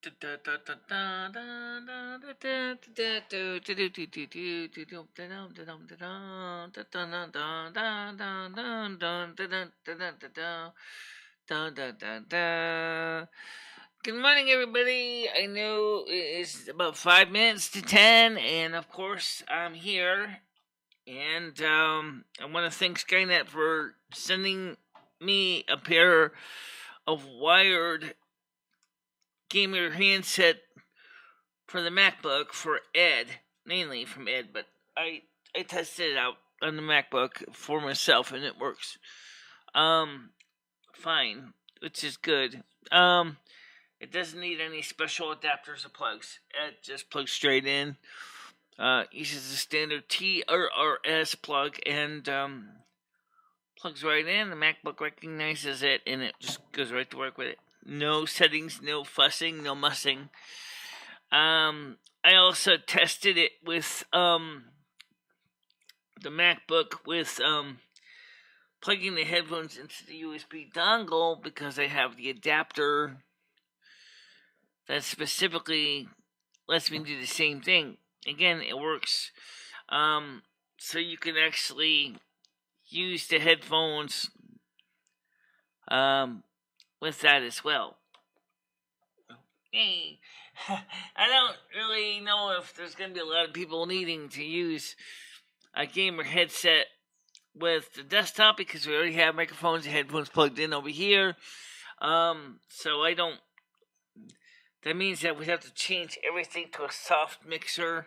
Good morning, everybody. I know it's about 5 minutes to 10, and of course, I'm here. And I want to thank Skynet for sending me a pair of wired gamer handset for the MacBook for Ed, mainly from Ed, but I tested it out on the MacBook for myself, and it works fine, which is good. It doesn't need any special adapters or plugs. It just plugs straight in. Uses a standard T or S plug and plugs right in. The MacBook recognizes it and it just goes right to work with it. No settings, no fussing, no mussing. I also tested it with the MacBook with plugging the headphones into the USB dongle because I have the adapter that specifically lets me do the same thing. Again, it works. So you can actually use the headphones with that as well. Hey, I don't really know if there's going to be a lot of people needing to use a gamer headset with the desktop because we already have microphones and headphones plugged in over here. So I don't. That means that we have to change everything to a soft mixer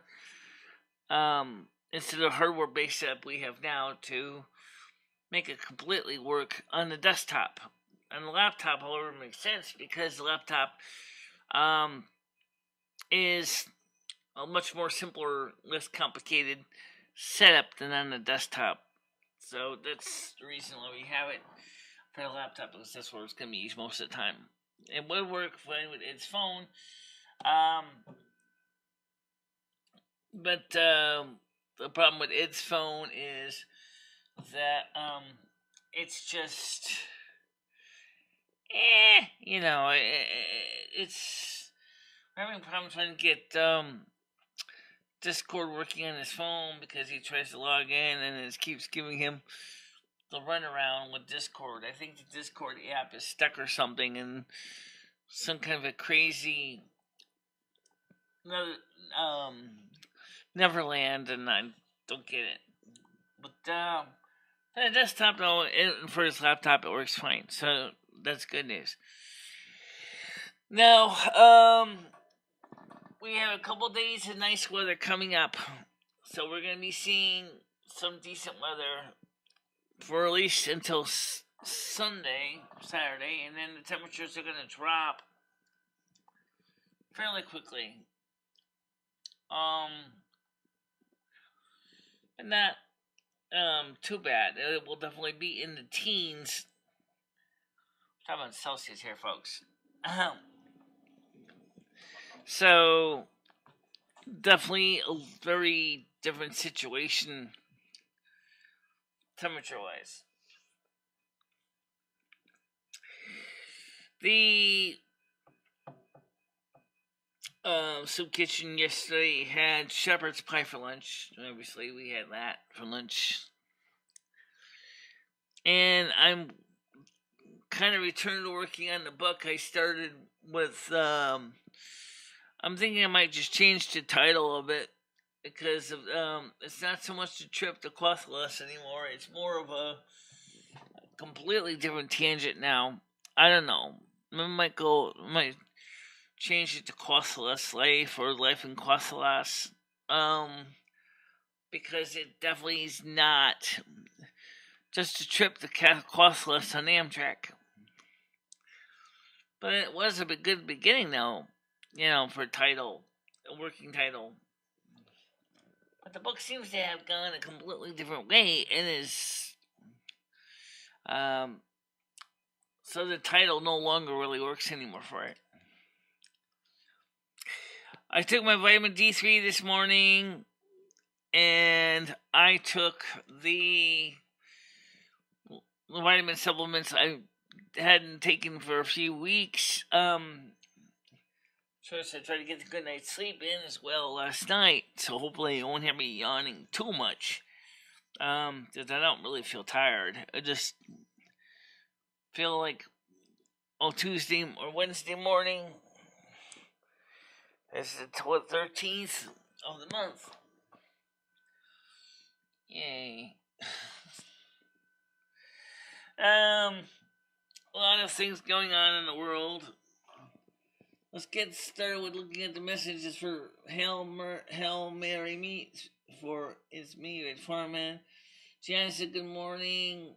instead of hardware-based setup we have now to make it completely work on the desktop. On the laptop, however, makes sense because the laptop is a much more simpler, less complicated setup than on the desktop. So that's the reason why we have it for the laptop, because that's where it's going to be used most of the time. It would work fine with its phone, but the problem with its phone is that it's just, it's having problems trying to get Discord working on his phone because he tries to log in and it keeps giving him the runaround with Discord. I think the Discord app is stuck or something, and some kind of a crazy Neverland, and I don't get it. But for the desktop, though, and for his laptop, it works fine. So that's good news. Now, we have a couple days of nice weather coming up, so we're going to be seeing some decent weather for at least until Saturday, and then the temperatures are going to drop fairly quickly. And not too bad. It will definitely be in the teens. I'm talking about Celsius here, folks. So definitely a very different situation temperature-wise. The soup kitchen yesterday had shepherd's pie for lunch. Obviously, we had that for lunch. And I'm kind of returned to working on the book I started with. I'm thinking I might just change the title of it because of, it's not so much the trip to Quathlus anymore. It's more of a completely different tangent now. I don't know. I might change it to Quathlus Life or Life in Quathlus. Because it definitely is not just a trip to Quathlus on Amtrak. But it was a good beginning, though, for a title, a working title. But the book seems to have gone a completely different way and is, so the title no longer really works anymore for it. I took my vitamin D3 this morning, and I took the vitamin supplements I hadn't taken for a few weeks, First, I tried to get a good night's sleep in as well last night, so hopefully you won't hear me yawning too much. Because I don't really feel tired. I just feel like, Tuesday or Wednesday morning is the 13th of the month. Yay. A lot of things going on in the world. Let's get started with looking at the messages for Hail Mary Meet for It's Me, Red Farman. Janice said good morning.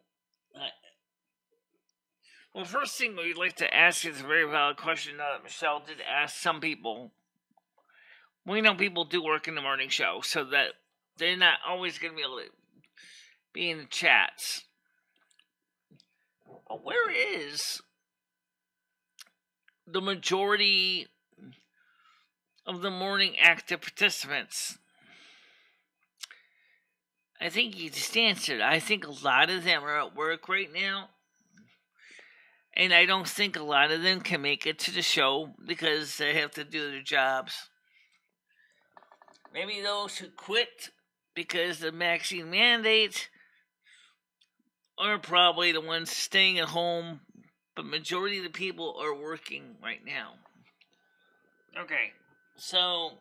Well, first thing we'd like to ask is a very valid question that Michelle did ask some people. We know people do work in the morning show, so that they're not always going to be able to be in the chats. But where is the majority of the morning active participants? I think you just answered. I think a lot of them are at work right now. And I don't think a lot of them can make it to the show because they have to do their jobs. Maybe those who quit because of the vaccine mandate are probably the ones staying at home, but majority of the people are working right now. Okay, so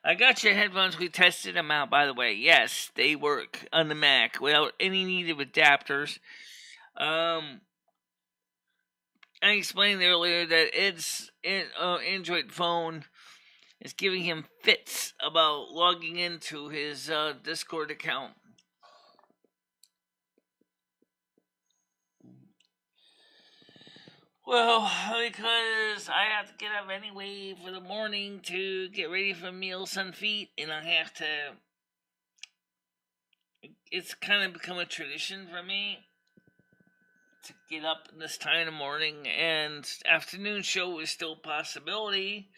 I got your headphones. We tested them out, by the way. Yes, they work on the Mac without any need of adapters. I explained earlier that Ed's Android phone is giving him fits about logging into his Discord account. Well, because I have to get up anyway for the morning to get ready for meal sunfeet, and I have to. It's kind of become a tradition for me to get up this time in the morning, and afternoon show is still a possibility.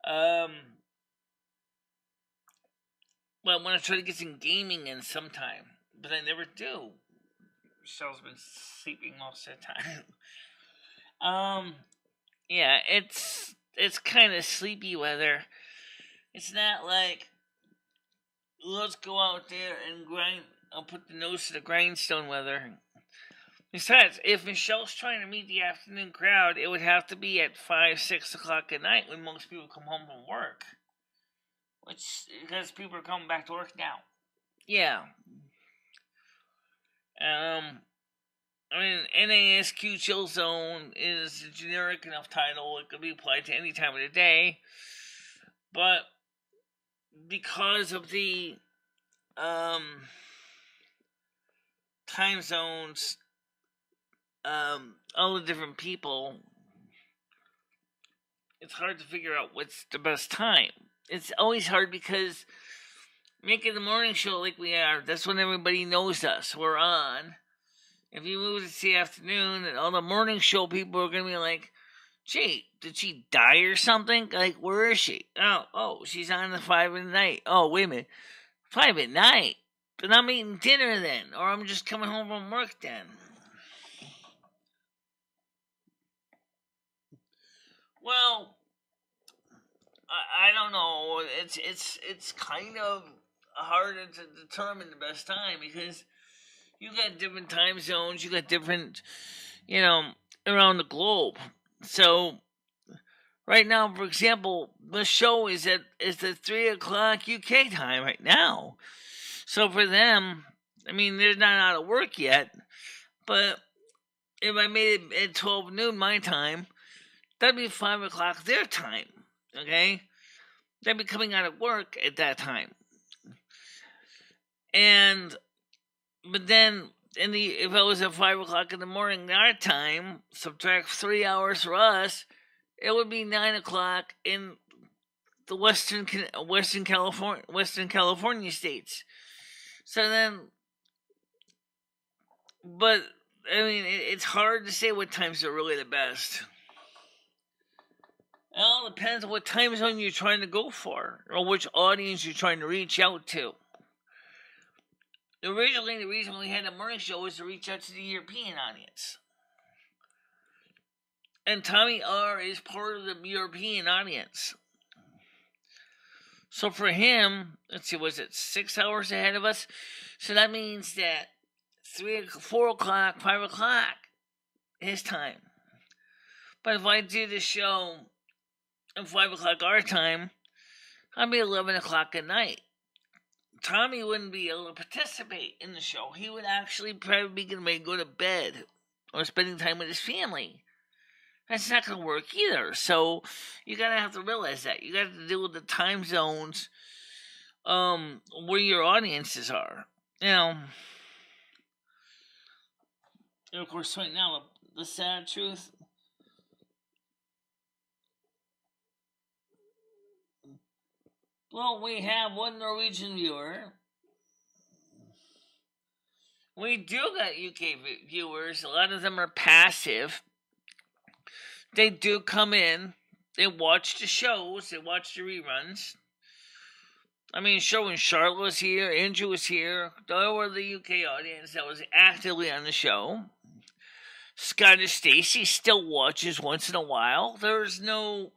But I want to try to get some gaming in sometime, but I never do. Michelle's been sleeping most of the time. Yeah, it's kind of sleepy weather. It's not like, let's go out there and grind. I'll put the nose to the grindstone weather. Besides, if Michelle's trying to meet the afternoon crowd, it would have to be at 5, 6 o'clock at night when most people come home from work. Because people are coming back to work now. Yeah. NASQ Chill Zone is a generic enough title. It could be applied to any time of the day. But because of the time zones, all the different people, it's hard to figure out what's the best time. It's always hard because making the morning show like we are, that's when everybody knows us. We're on. If you move it to the afternoon, and all the morning show people are going to be like, gee, did she die or something? Like, where is she? Oh, she's on the 5 at night. Oh, wait a minute. 5 at night? But I'm eating dinner then. Or I'm just coming home from work then. Well, I don't know. It's kind of harder to determine the best time because you got different time zones. You got different, around the globe. So right now, for example, the show is at 3 o'clock UK time right now. So for them, I mean, they're not out of work yet. But if I made it at 12 noon my time, that'd be 5 o'clock their time. Okay? They'd be coming out of work at that time. But then, if it was at 5 o'clock in the morning our time, subtract 3 hours for us, it would be 9 o'clock in the Western California states. So then, but I mean, it's hard to say what times are really the best. It all depends on what time zone you're trying to go for, or which audience you're trying to reach out to. Originally, the reason we had a morning show was to reach out to the European audience. And Tommy R is part of the European audience. So for him, let's see, was it 6 hours ahead of us? So that means that 4 o'clock, 5 o'clock, his time. But if I do the show at 5 o'clock our time, I'll be 11 o'clock at night. Tommy wouldn't be able to participate in the show. He would actually probably be getting ready to go to bed or spending time with his family. That's not going to work either. So you got to have to realize that. You got to deal with the time zones where your audiences are. You know. And of course, right now, the sad truth. Well, we have one Norwegian viewer. We do got UK viewers. A lot of them are passive. They do come in. They watch the shows. They watch the reruns. I mean, sure, when Charlotte was here, Andrew was here, they were the UK audience that was actively on the show. Scottish Stacy still watches once in a while. There's no...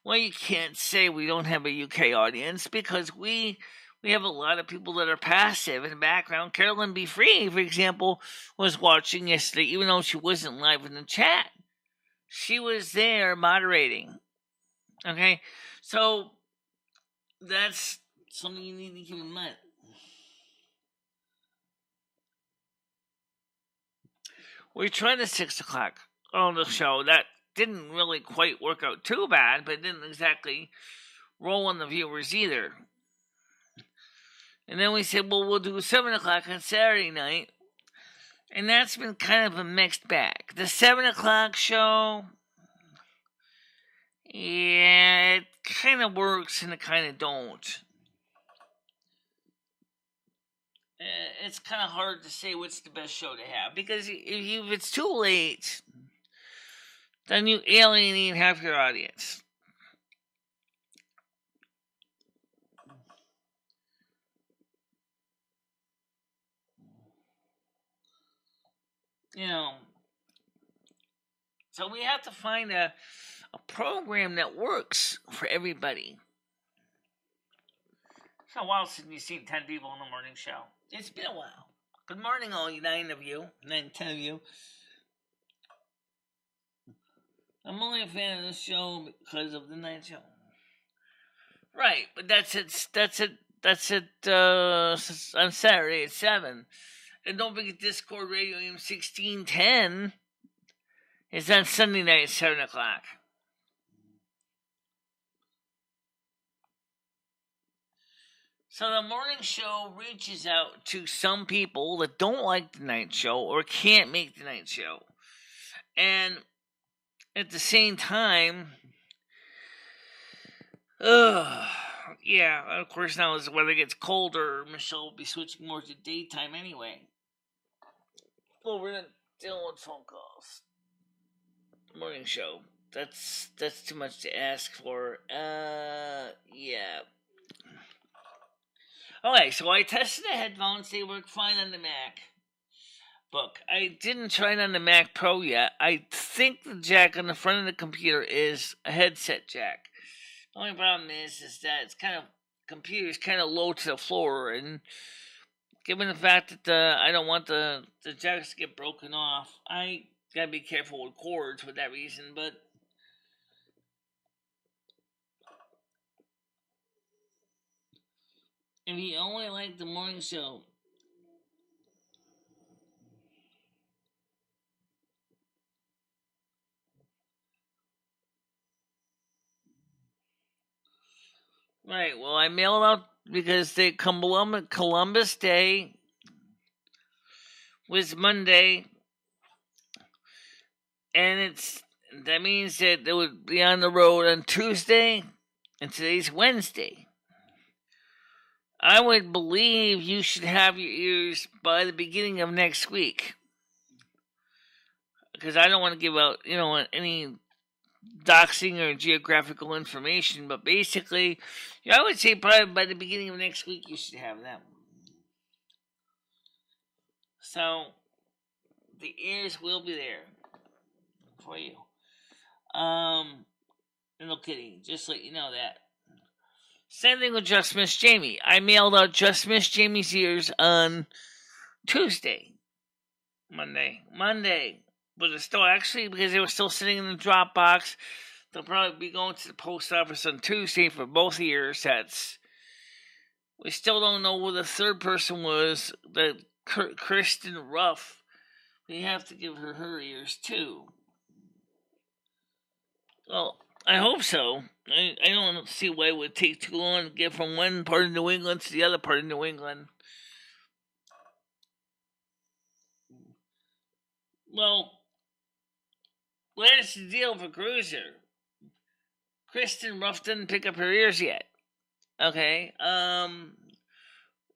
Well, you can't say we don't have a UK audience because we have a lot of people that are passive in the background. Carolyn B. Free, for example, was watching yesterday, even though she wasn't live in the chat. She was there moderating. Okay? So, that's something you need to keep in mind. We tried the 6 o'clock on the show. That didn't really quite work out too bad, but it didn't exactly roll on the viewers either. And then we said, well, we'll do 7 o'clock on Saturday night. And that's been kind of a mixed bag. The 7 o'clock show, yeah, it kind of works and it kind of don't. It's kind of hard to say what's the best show to have. Because if it's too late, then you alienate half your audience. You know, so we have to find a program that works for everybody. It's been a while since you've seen 10 people in the morning show. It's been a while. Good morning, all you 10 of you. I'm only a fan of this show because of the night show. Right, but that's it on Saturday at 7. And don't forget Discord Radio AM 1610 is on Sunday night at 7 o'clock. So the morning show reaches out to some people that don't like the night show or can't make the night show. And at the same time, yeah, of course now as the weather gets colder, Michelle will be switching more to daytime anyway. Well, we're not dealing with phone calls. Morning show. That's too much to ask for. Yeah. Okay, so I tested the headphones. They work fine on the MacBook. I didn't try it on the Mac Pro yet. I think the jack on the front of the computer is a headset jack. The only problem is that it's computer's kind of low to the floor, and given the fact that I don't want the jacks to get broken off, I gotta be careful with cords for that reason, but if you only like the morning show, right, well, I mailed out because Columbus Day was Monday, and that means that they would be on the road on Tuesday, and today's Wednesday. I would believe you should have your ears by the beginning of next week. Because I don't want to give out, any doxing or geographical information, but basically, I would say probably by the beginning of next week you should have them. So, the ears will be there. for you. No kidding. Just let you know that. Same thing with Just Miss Jamie. I mailed out Just Miss Jamie's ears on Tuesday. Monday. But it's still actually, because they were still sitting in the drop box, they'll probably be going to the post office on Tuesday for both ear sets. We still don't know who the third person was. The Kristen Ruff. We have to give her ears too. Well, I hope so. I don't see why it would take too long to get from one part of New England to the other part of New England. Well, where's the deal for Cruiser? Kristen Ruff didn't pick up her ears yet. Okay,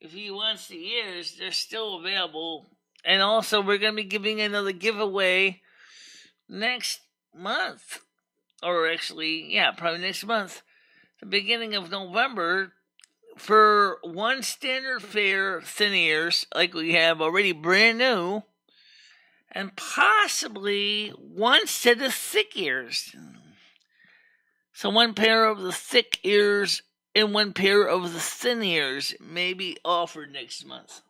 if he wants the ears, they're still available. And also, we're going to be giving another giveaway next month. Or actually, yeah, probably next month. The beginning of November, for one standard fare thin ears, like we have already brand new, and possibly one set of thick ears. So one pair of the thick ears and one pair of the thin ears may be offered next month.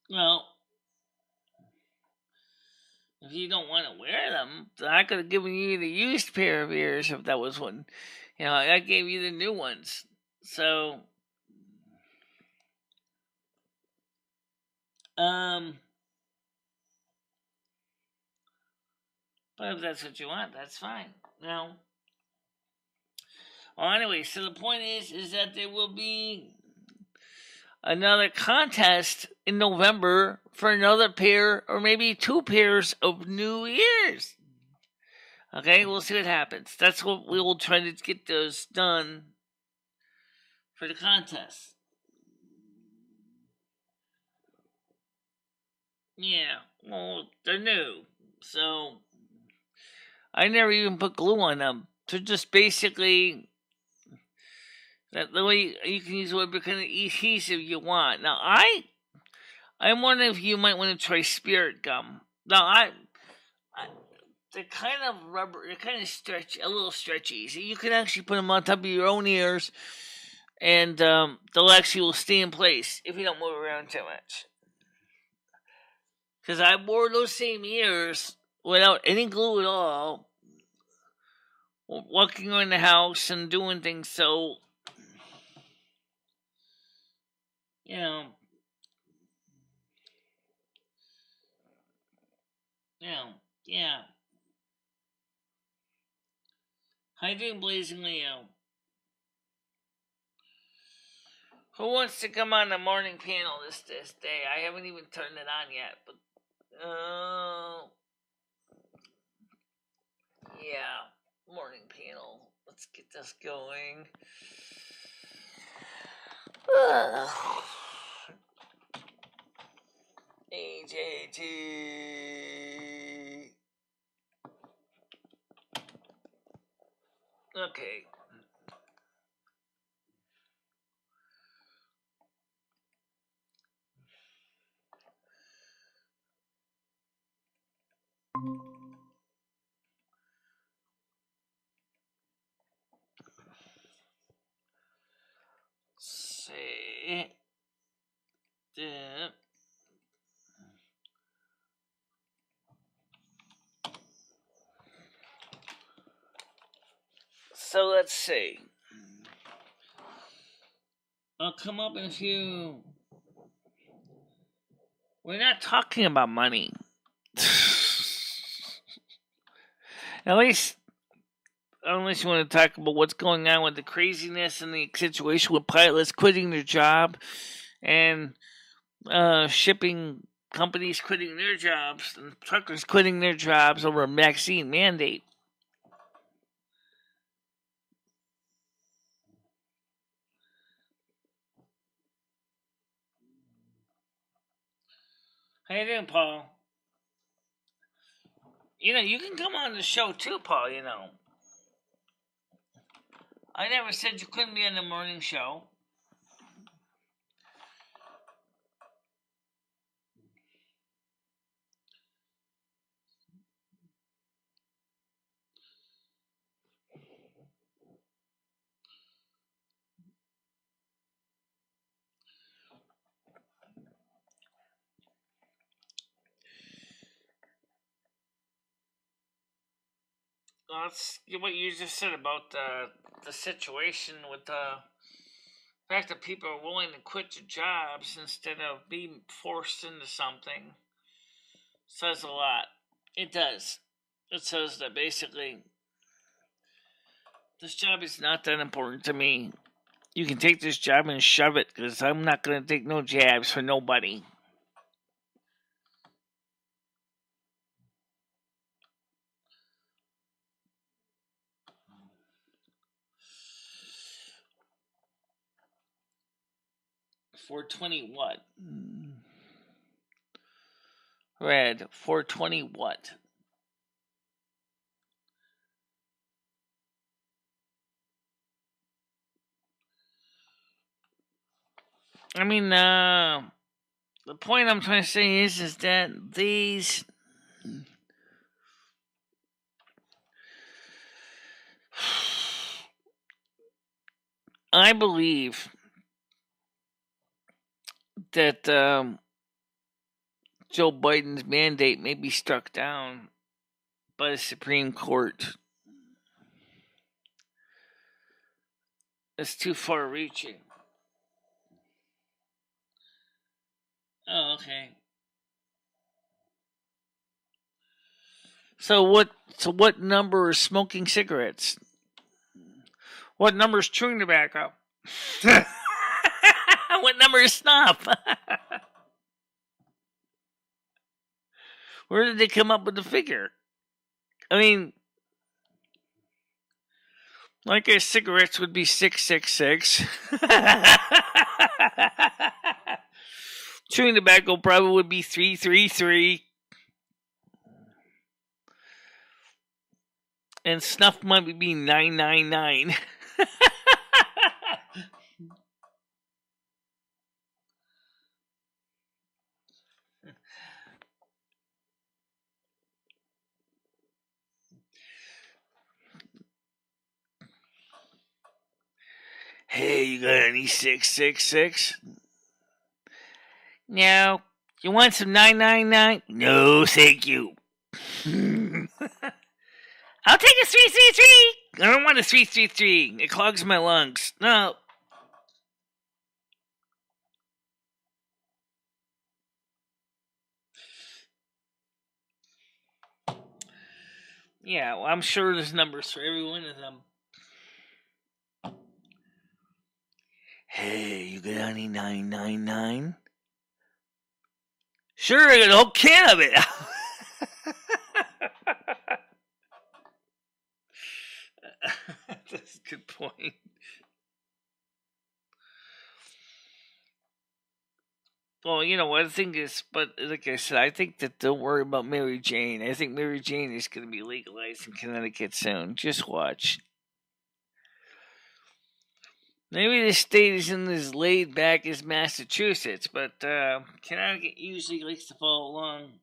Well, if you don't want to wear them, I could have given you the used pair of ears if that was one. I gave you the new ones. So, but if that's what you want, that's fine. Well, anyway, so the point is that there will be another contest in November for another pair or maybe two pairs of new ears. Okay, we'll see what happens. That's what we will try to get those done for the contest. Yeah, well, they're new, so I never even put glue on them. They're just basically that the way you can use whatever kind of adhesive you want. Now, I'm wondering if you might want to try spirit gum. Now, they're kind of rubber. They're kind of stretchy, a little stretchy. So you can actually put them on top of your own ears, and they'll actually will stay in place if you don't move around too much. Because I wore those same ears without any glue at all, walking around the house and doing things. So, yeah. How you doing, Blazing Leo? Who wants to come on the morning panel this day? I haven't even turned it on yet, but yeah, morning panel. Let's get this going. AJT. Okay. Say that. So let's see. I'll come up in a few. We're not talking about money. At least, unless you want to talk about what's going on with the craziness and the situation with pilots quitting their job and shipping companies quitting their jobs and truckers quitting their jobs over a vaccine mandate. How you doing, Paul? You can come on the show too, Paul, I never said you couldn't be on the morning show. That's what you just said about the situation with the fact that people are willing to quit their jobs instead of being forced into something says a lot. It does. It says that basically this job is not that important to me. You can take this job and shove it because I'm not going to take no jabs for nobody. $420 what? Red, $420 what? I mean, the point I'm trying to say is that these I believe that Joe Biden's mandate may be struck down by the Supreme Court. It's too far reaching. Oh, okay. So what number is smoking cigarettes? What number is chewing tobacco? What number is snuff? Where did they come up with the figure? I mean, I guess cigarettes would be 666. Chewing tobacco probably would be 333. And snuff might be 999. Hey, you got any 666? No. You want some 999? No, thank you. I'll take a 333. I don't want a 333. It clogs my lungs. No. Yeah, well, I'm sure there's numbers for every one of them. Hey, you got any 999? Sure, I got a whole can of it. That's a good point. Well, you know what the thing is, but like I said, I think that don't worry about Mary Jane. I think Mary Jane is going to be legalized in Connecticut soon. Just watch. Maybe the state isn't as laid back as Massachusetts, but Connecticut usually likes to follow along.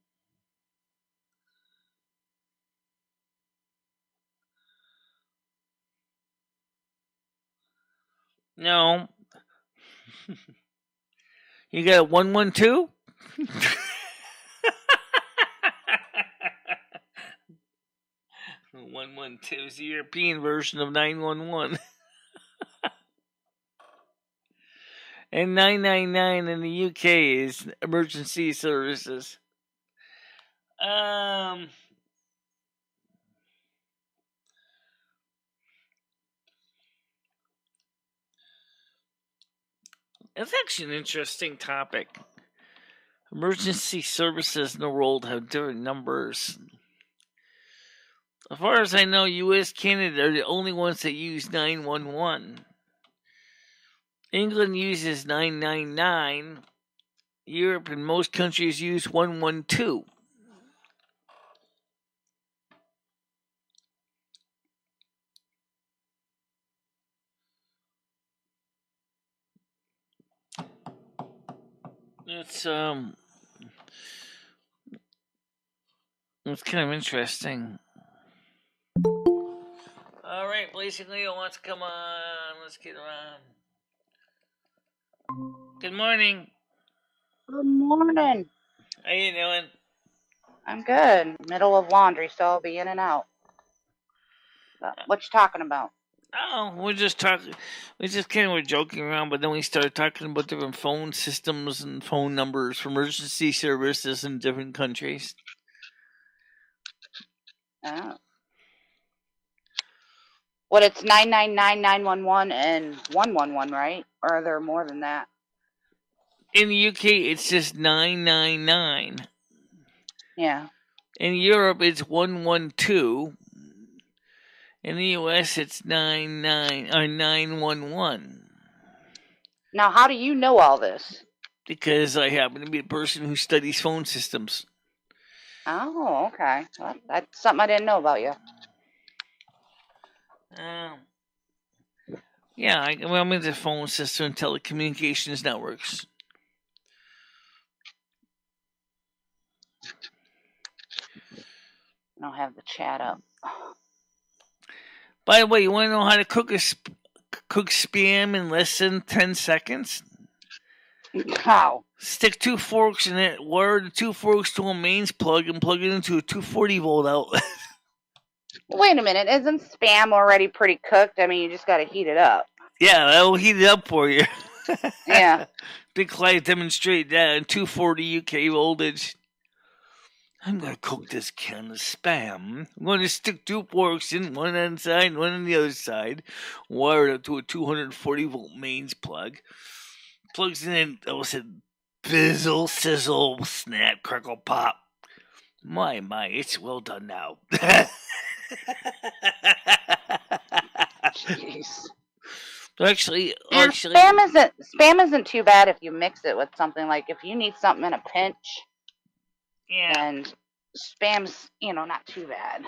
No. You got a 112? 112 is the European version of 911. And 999 in the UK is emergency services. It's actually an interesting topic. Emergency services in the world have different numbers. As far as I know, U.S., Canada are the only ones that use 911. England uses 999. Europe and most countries use 112. It's kind of interesting. All right, Blazing Leo wants to come on. Let's get around. Good morning. Good morning. How you doing? I'm good. Middle of laundry, so I'll be in and out. What you talking about? Oh, we're just talking. We just kind of were joking around, but then we started talking about different phone systems and phone numbers for emergency services in different countries. Oh. Well, it's 999-911 and 111, right? Or are there more than that? In the UK, it's just 999. Yeah. In Europe, it's 112. In the U.S., it's 911. Now, how do you know all this? Because I happen to be a person who studies phone systems. Oh, okay. Well, that's something I didn't know about you. Yeah, I'm into phone system and telecommunications networks. I don't have the chat up. By the way, you want to know how to cook spam in less than 10 seconds? How? Stick 2 forks in it, wire the 2 forks to a mains plug, and plug it into a 240-volt outlet. Wait a minute. Isn't spam already pretty cooked? I mean, you just got to heat it up. Yeah, that'll heat it up for you. Yeah. Big Clive demonstrate that in 240 UK voltage. I'm going to cook this can of spam. I'm going to stick 2 forks in, one on the side, one on the other side. Wire it up to a 240-volt mains plug. Plugs in, I said, fizzle, sizzle, snap, crackle, pop. My, it's well done now. Jeez. Actually, spam isn't too bad if you mix it with something. Like if you need something in a pinch. Yeah. And spam's, not too bad.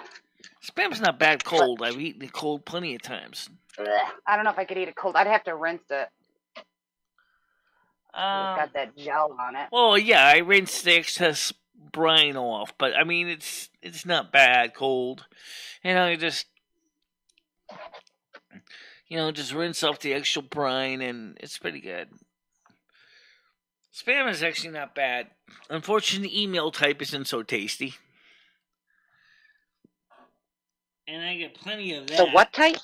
Spam's not bad cold. I've eaten it cold plenty of times. I don't know if I could eat it cold. I'd have to rinse it. It's got that gel on it. Well, yeah, I rinsed the excess brine off, but I mean, it's not bad cold. Just rinse off the extra brine, and it's pretty good. Spam is actually not bad. Unfortunately, the email type isn't so tasty. And I get plenty of that. The what type?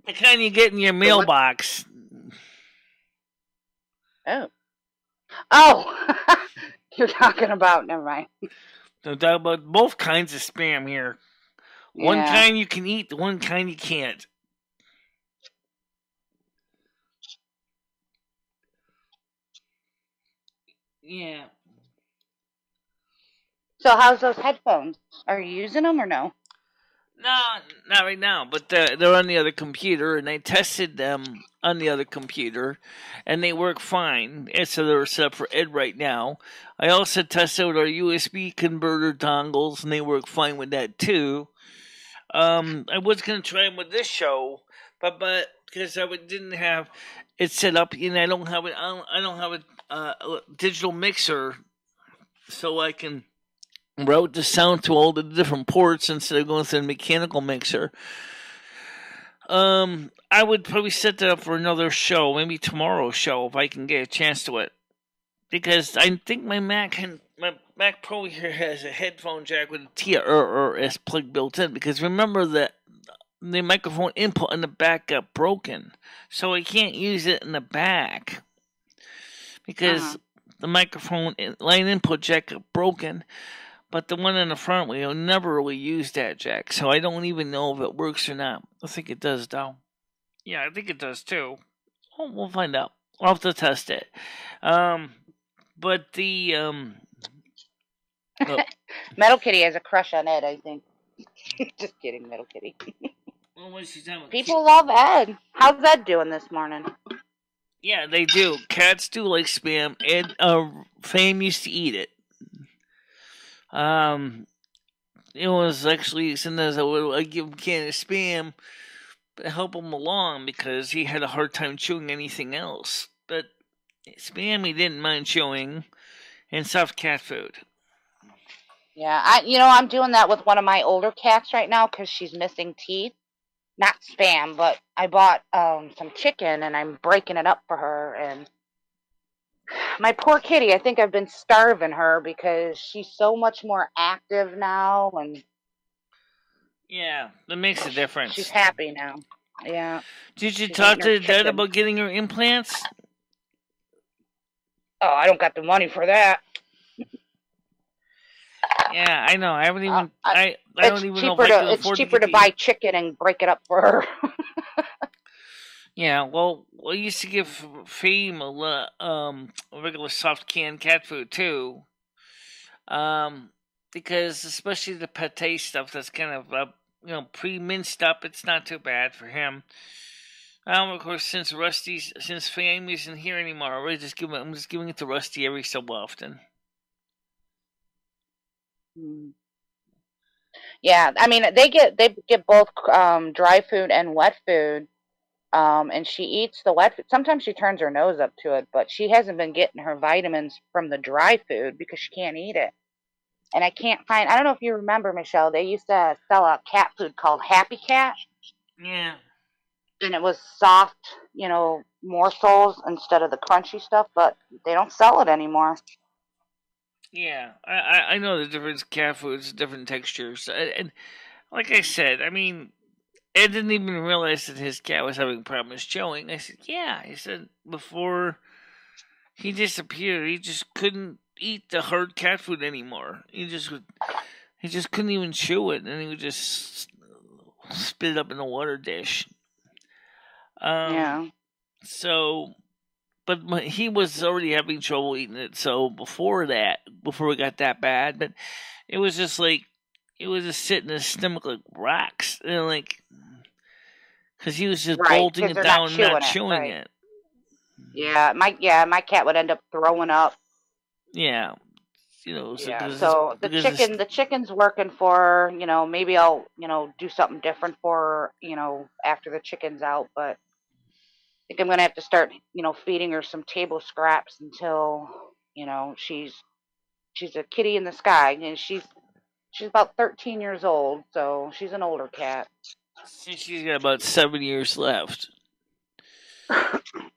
The kind you get in your mailbox. Oh. You're talking about, never mind. I'm talking about both kinds of spam here. Yeah. One kind you can eat, the one kind you can't. Yeah. So how's those headphones? Are you using them or no? No, not right now, but they're on the other computer, and I tested them on the other computer, and they work fine. And so they're set up for Ed right now. I also tested with our USB converter dongles, and they work fine with that too. I was going to try them with this show, but because I didn't have it set up, and I don't have it. I don't have a digital mixer, so I can route the sound to all the different ports instead of going through the mechanical mixer. I would probably set that up for another show, maybe tomorrow's show if I can get a chance to it, because I think my Mac Pro here has a headphone jack with a TRS plug built in. Because remember that the microphone input in the back got broken, so I can't use it in the back because the microphone line input jack got broken. But the one in the front, we never really use that jack, so I don't even know if it works or not. I think it does, though. Yeah, I think it does, too. Oh, we'll find out. I'll have to test it. But the... Metal Kitty has a crush on Ed, I think. Just kidding, Metal Kitty. Well, what's she talking about? People love Ed. How's Ed doing this morning? Yeah, they do. Cats do like spam. Ed, Fame used to eat it. It was actually sometimes I give him a can of spam to help him along because he had a hard time chewing anything else. But spam he didn't mind chewing, and soft cat food. Yeah, I'm doing that with one of my older cats right now because she's missing teeth. Not spam, but I bought some chicken and I'm breaking it up for her, and my poor kitty, I think I've been starving her because she's so much more active now, and Yeah, that makes a difference. She's happy now. Yeah. Did you She's talk eating her to Dad chicken. about getting her implants? Oh, I don't got the money for that. Yeah, I know. I haven't even. I It's don't even know if cheaper I can to afford to get the. buy chicken and break it up for her. Yeah, well, I used to give Fame a regular soft canned cat food too. Because especially the pate stuff that's kind of pre-minced up, it's not too bad for him. Of course, since Fame isn't here anymore, I'm just giving it to Rusty every so often. Yeah, I mean they get both dry food and wet food. And she eats the wet food. Sometimes she turns her nose up to it, but she hasn't been getting her vitamins from the dry food because she can't eat it. And I can't find. I don't know if you remember, Michelle. They used to sell a cat food called Happy Cat. Yeah. And it was soft, morsels instead of the crunchy stuff, but they don't sell it anymore. Yeah, I know the difference. Cat foods, different textures, and like I said, I mean, Ed didn't even realize that his cat was having problems chewing. I said, "Yeah," he said before he disappeared, he just couldn't eat the hard cat food anymore. He just couldn't even chew it, and he would just spit it up in a water dish. Yeah. So, but he was already having trouble eating it. So before it got that bad, but it was just like it was just sitting in his stomach like rocks, and like because he was just Right, bolting because it they're down and not it. chewing Right. it. Yeah, my cat would end up throwing up. Yeah, So the chicken's working for her. Maybe I'll do something different for her. After the chicken's out, but I think I'm gonna have to start feeding her some table scraps until she's a kitty in the sky, and she's about 13 years old, so she's an older cat. She's got about 7 years left.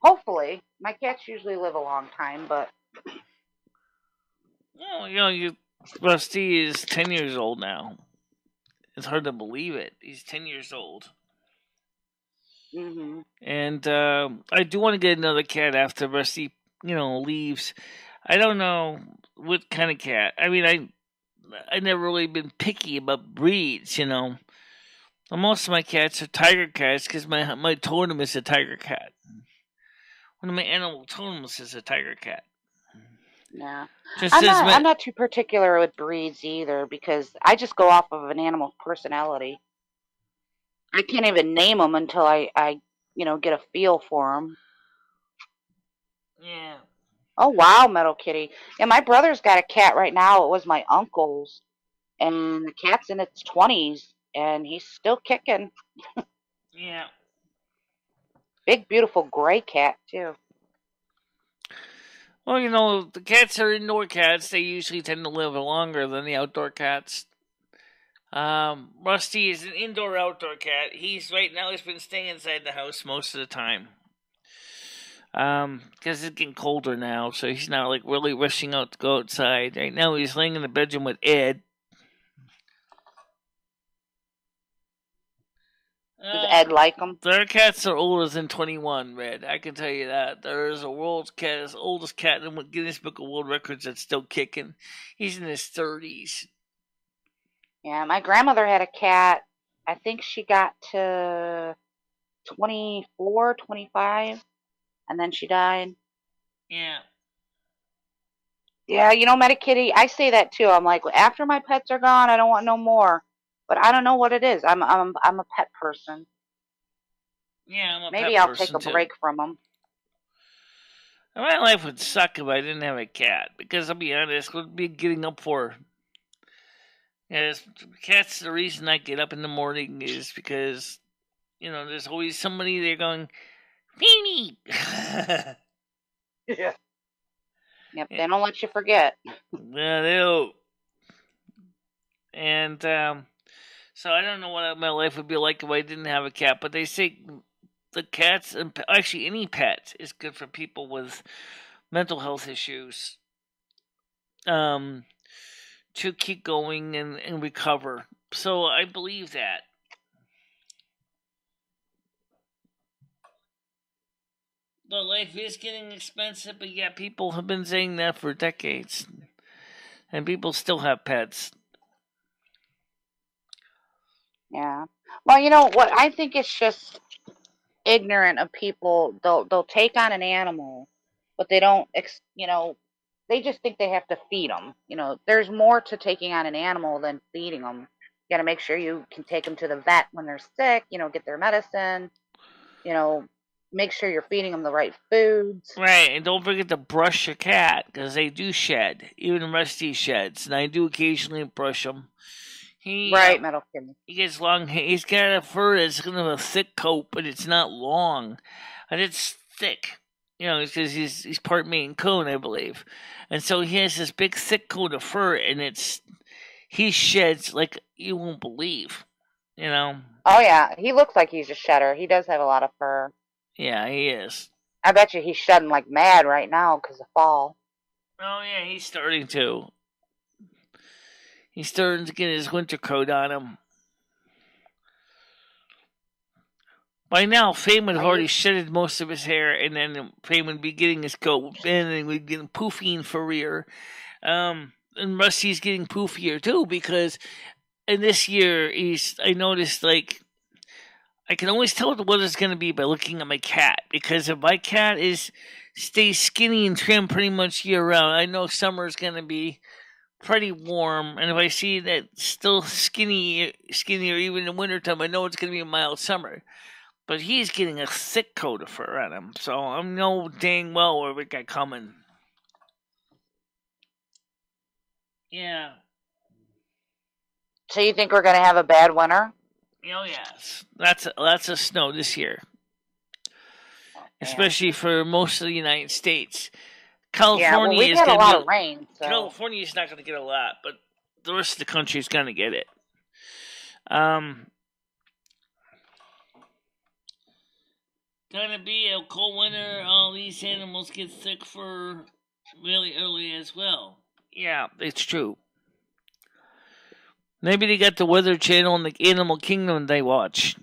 Hopefully, my cats usually live a long time, but Rusty is 10 years old now. It's hard to believe it. He's 10 years old. Mm-hmm. And I do want to get another cat after Rusty, leaves. I don't know what kind of cat. I mean, I never really been picky about breeds. Most of my cats are tiger cats because my totem is a tiger cat. One of my animal totems is a tiger cat. Yeah, I'm not too particular with breeds either because I just go off of an animal's personality. I can't even name them until I get a feel for them. Yeah. Oh wow, Metal Kitty. Yeah, my brother's got a cat right now. It was my uncle's, and the cat's in its 20s, and he's still kicking. Yeah. Big, beautiful gray cat too. Well, the cats are indoor cats. They usually tend to live longer than the outdoor cats. Rusty is an indoor-outdoor cat. He's been staying inside the house most of the time. Because it's getting colder now, so he's not like really rushing out to go outside. Right now, he's laying in the bedroom with Ed. Does Ed like him? Their cats are older than 21, Red. I can tell you that. There is a world's cat, his oldest cat in the Guinness Book of World Records that's still kicking. He's in his 30s. Yeah, my grandmother had a cat. I think she got to 24, 25, and then she died. Yeah. Yeah, Metakitty, I say that too. I'm like, after my pets are gone, I don't want no more. But I don't know what it is. I'm a pet person. Yeah, I'm a Maybe pet I'll person take a too. break from them. My life would suck if I didn't have a cat. Because I'll be honest, what would be getting up for? Yes, cats. The reason I get up in the morning is because there's always somebody there going, "Beanie." Yeah. Yep, they don't let you forget. Yeah, they don't. And so I don't know what my life would be like if I didn't have a cat. But they say the cats, and actually any pet, is good for people with mental health issues. To keep going and recover. So I believe that. But life is getting expensive, but yeah, people have been saying that for decades. And people still have pets. Yeah. Well, you know what? I think it's just ignorant of people. They'll take on an animal, but they don't. They just think they have to feed them. There's more to taking on an animal than feeding them. You got to make sure you can take them to the vet when they're sick. Get their medicine. You know, make sure you're feeding them the right foods. Right, and don't forget to brush your cat, because they do shed. Even Rusty sheds, and I do occasionally brush him. Right, metal kidney. He gets long. He's got a fur that's kind of a thick coat, but it's not long, and it's thick. Because he's part Maine Coon, I believe, and so he has this big thick coat of fur, and he sheds like you won't believe. Oh yeah, he looks like he's a shedder. He does have a lot of fur. Yeah, he is. I bet you he's shedding like mad right now because of fall. Oh yeah, he's starting to. He's starting to get his winter coat on him. By now, Fame would have already shedded most of his hair, and then Fame would be getting his coat, and then we'd get poofy and furrier. And Rusty's getting poofier too, because in this year, I noticed, like, I can always tell what the weather's going to be by looking at my cat, because if my cat stays skinny and trim pretty much year round, I know summer's going to be pretty warm, and if I see that still skinnier even in wintertime, I know it's going to be a mild summer. But he's getting a thick coat of fur on him, so I know dang well where we got coming. Yeah. So you think we're going to have a bad winter? Oh yes, lots of snow this year, especially for most of the United States. California we've had a lot of rain. So. California is not going to get a lot, but the rest of the country is going to get it. Gonna be a cold winter. All these animals get thick fur really early as well. Yeah, it's true. Maybe they got the Weather Channel and the Animal Kingdom they watch.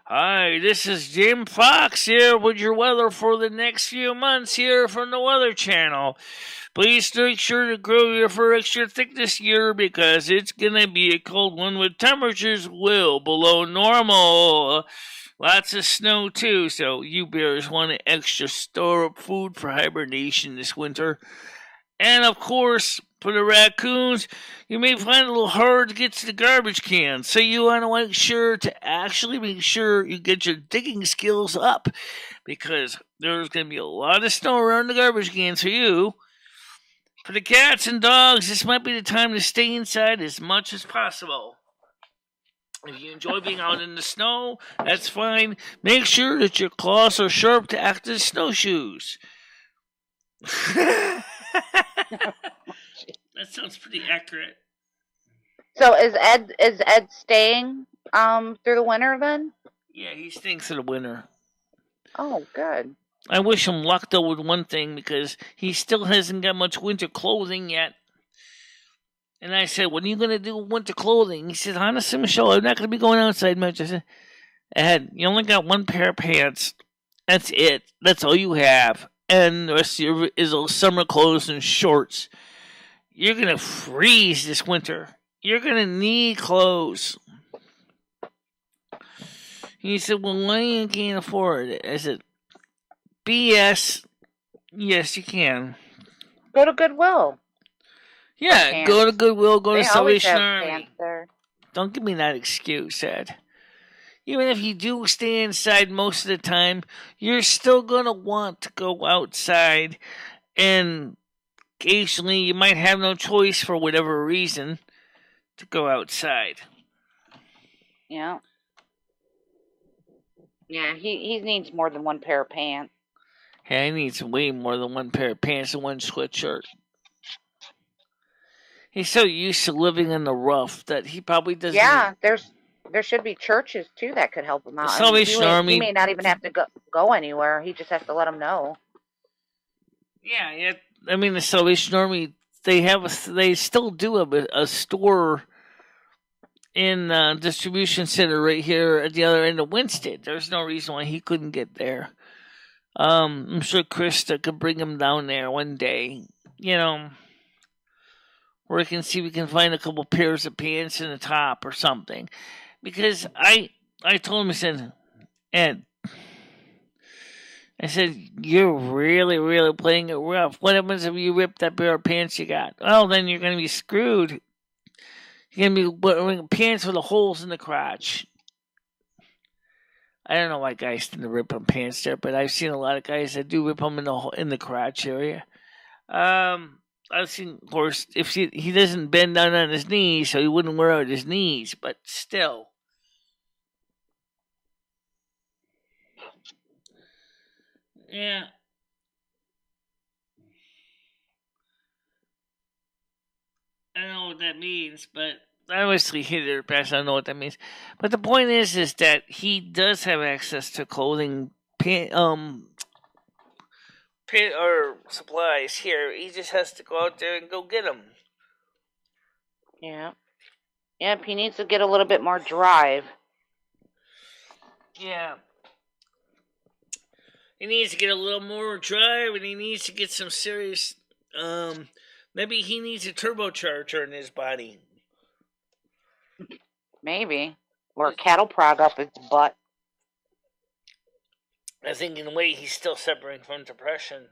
Hi, this is Jim Fox here with your weather for the next few months here from the Weather Channel. Please make sure to grow your fur extra thick this year because it's gonna be a cold one with temperatures well below normal. Lots of snow, too, so you bears want to extra store up food for hibernation this winter. And, of course, for the raccoons, you may find it a little hard to get to the garbage can, so you want to make sure you get your digging skills up, because there's going to be a lot of snow around the garbage cans for you. For the cats and dogs, this might be the time to stay inside as much as possible. If you enjoy being out in the snow, that's fine. Make sure that your claws are sharp to act as snowshoes. That sounds pretty accurate. So is Ed staying through the winter then? Yeah, he's staying through the winter. Oh, good. I wish him luck though with one thing, because he still hasn't got much winter clothing yet. And I said, what are you going to do with winter clothing? He said, honestly, Michelle, I'm not going to be going outside much. I said, Ed, you only got one pair of pants. That's it. That's all you have. And the rest of is those summer clothes and shorts. You're going to freeze this winter. You're going to need clothes. He said, well, why you can't afford it? I said, BS. Yes, you can. Go to Goodwill. Yeah, go to Goodwill, go to Salvation Army. Don't give me that excuse, Ed. Even if you do stay inside most of the time, you're still going to want to go outside. And occasionally you might have no choice for whatever reason to go outside. Yeah. Yeah, he needs more than one pair of pants. Yeah, he needs way more than one pair of pants and one sweatshirt. He's so used to living in the rough that he probably doesn't. Yeah, there should be churches too that could help him out. The Salvation Army. He may not even have to go anywhere. He just has to let them know. Yeah. I mean, the Salvation Army they still do a store in distribution center right here at the other end of Winston. There's no reason why he couldn't get there. I'm sure Krista could bring him down there one day. Or we can see if we can find a couple pairs of pants in the top or something. Because I told him, I said, Ed, I said, you're really, really playing it rough. What happens if you rip that pair of pants you got? Well, then you're going to be screwed. You're going to be wearing pants with the holes in the crotch. I don't know why guys tend to rip them pants there, but I've seen a lot of guys that do rip them in the crotch area. I've seen, of course, if he doesn't bend down on his knees, so he wouldn't wear out his knees, but still. Yeah. I don't know what that means, but I obviously hit it or pass. I don't know what that means. But the point is that he does have access to clothing, or supplies here. He just has to go out there and go get them. Yeah. Yep, he needs to get a little bit more drive. Yeah. He needs to get a little more drive, and he needs to get some serious, maybe he needs a turbocharger in his body. Maybe. Or a cattle prod up his butt. I think in a way he's still suffering from depression.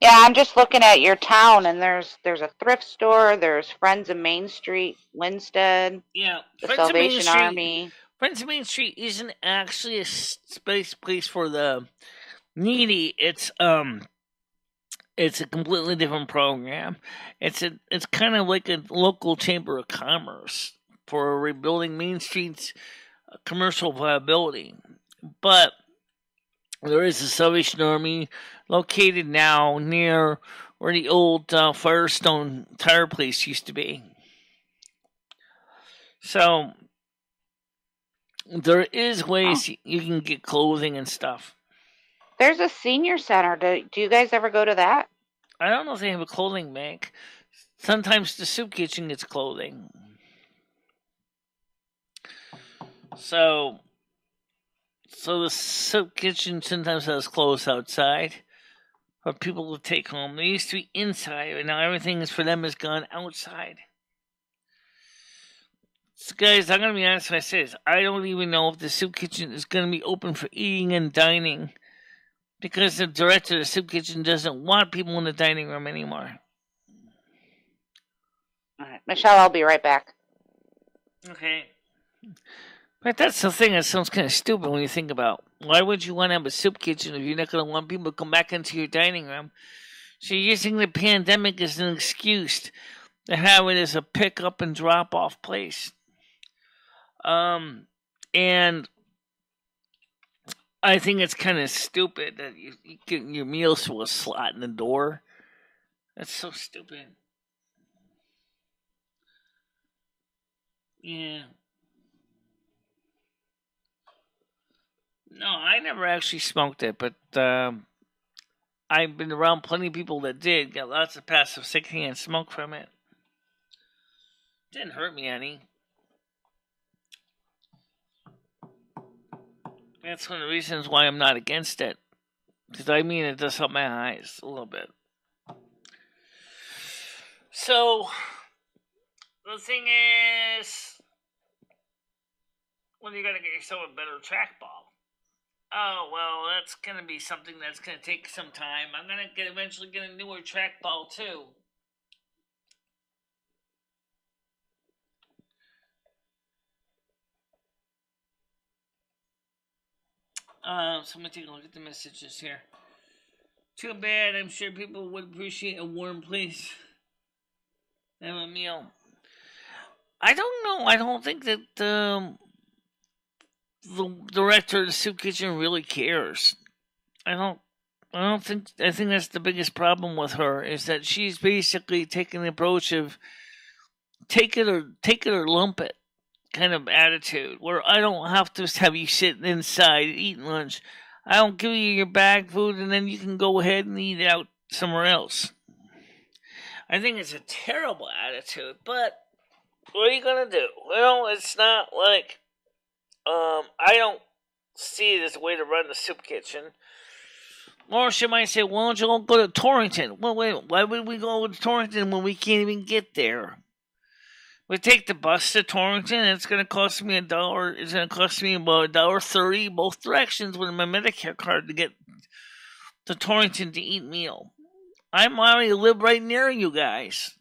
Yeah, I'm just looking at your town, and there's a thrift store, there's Friends of Main Street, Winstead, yeah, the Salvation Army. Friends of Main Street isn't actually a place for the needy. It's a completely different program. It's kind of like a local chamber of commerce for rebuilding Main Street's commercial viability. But there is a Salvation Army located now near where the old Firestone tire place used to be. So there is ways you can get clothing and stuff. There's a senior center. Do you guys ever go to that? I don't know if they have a clothing bank. Sometimes the soup kitchen gets clothing. So the soup kitchen sometimes has clothes outside for people to take home. They used to be inside, and now everything for them is gone outside. So guys, I'm going to be honest when I say this. I don't even know if the soup kitchen is going to be open for eating and dining because the director of the soup kitchen doesn't want people in the dining room anymore. All right, Michelle, I'll be right back. Okay. But that's the thing that sounds kind of stupid when you think about. Why would you want to have a soup kitchen if you're not going to want people to come back into your dining room? So you're using the pandemic as an excuse to have it as a pick up and drop off place. And I think it's kind of stupid that you get your meals through a slot in the door. That's so stupid. Yeah. No, I never actually smoked it, but I've been around plenty of people that did. Got lots of passive secondhand smoke from it. Didn't hurt me any. That's one of the reasons why I'm not against it. Because it does help my eyes a little bit. So, the thing is, well, you gotta get yourself a better trackball. Oh, well, that's going to be something that's going to take some time. I'm going to eventually get a newer trackball, too. So I'm going to take a look at the messages here. Too bad. I'm sure people would appreciate a warm place to have a meal. I don't know. I don't think that the director of the soup kitchen really cares. I think that's the biggest problem with her is that she's basically taking the approach of take it or lump it kind of attitude where I don't have to have you sitting inside eating lunch. I don't give you your bag food and then you can go ahead and eat out somewhere else. I think it's a terrible attitude, but what are you gonna do? Well, it's not like I don't see it as a way to run the soup kitchen. Or she might say, "Why don't you go to Torrington?" Well, wait, why would we go to Torrington when we can't even get there? We take the bus to Torrington, and it's going to cost me $1. It's going to cost me about $1.30 both directions with my Medicare card to get to Torrington to eat meal. I'm already live right near you guys,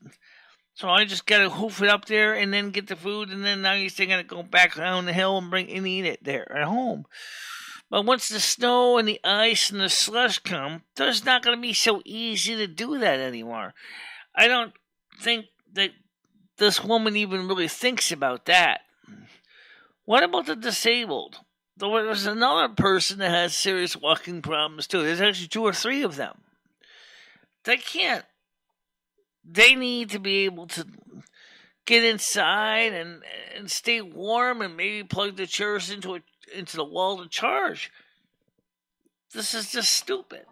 so I just got to hoof it up there and then get the food, and then now you're still going to go back down the hill and bring and eat it there at home. But once the snow and the ice and the slush come, it's not going to be so easy to do that anymore. I don't think that this woman even really thinks about that. What about the disabled? There's another person that has serious walking problems too. There's actually 2 or 3 of them. They can't. They need to be able to get inside and stay warm and maybe plug the chairs into the wall to charge. This is just stupid.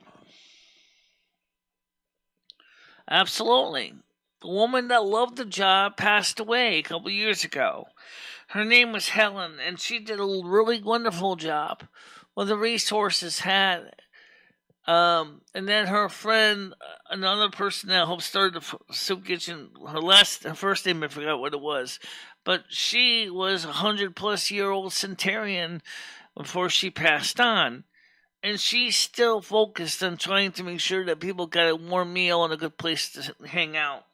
Absolutely. The woman that loved the job passed away a couple years ago. Her name was Helen, and she did a really wonderful job with the resources had. And then her friend, another person that helped start the soup kitchen, her first name I forgot what it was, but she was a 100-plus-year-old centenarian before she passed on. And she's still focused on trying to make sure that people got a warm meal and a good place to hang out.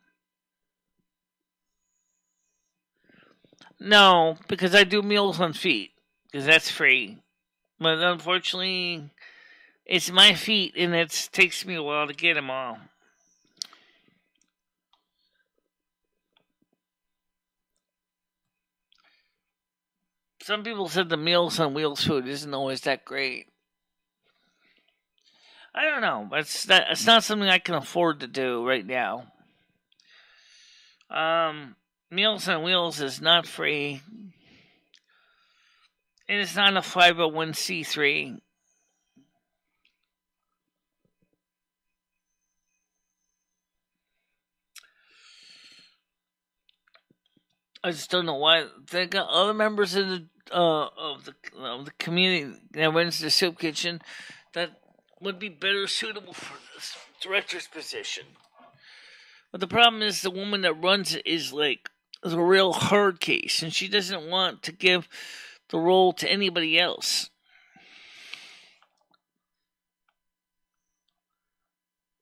No, because I do Meals on Feet, because that's free. But unfortunately, it's my feet, and it takes me a while to get them all. Some people said the Meals on Wheels food isn't always that great. I don't know. It's not something I can afford to do right now. Meals on Wheels is not free. And it's not a 501c3. I just don't know why they got other members of the community that runs the soup kitchen that would be better suitable for this director's position. But the problem is the woman that runs it is a real hard case, and she doesn't want to give the role to anybody else.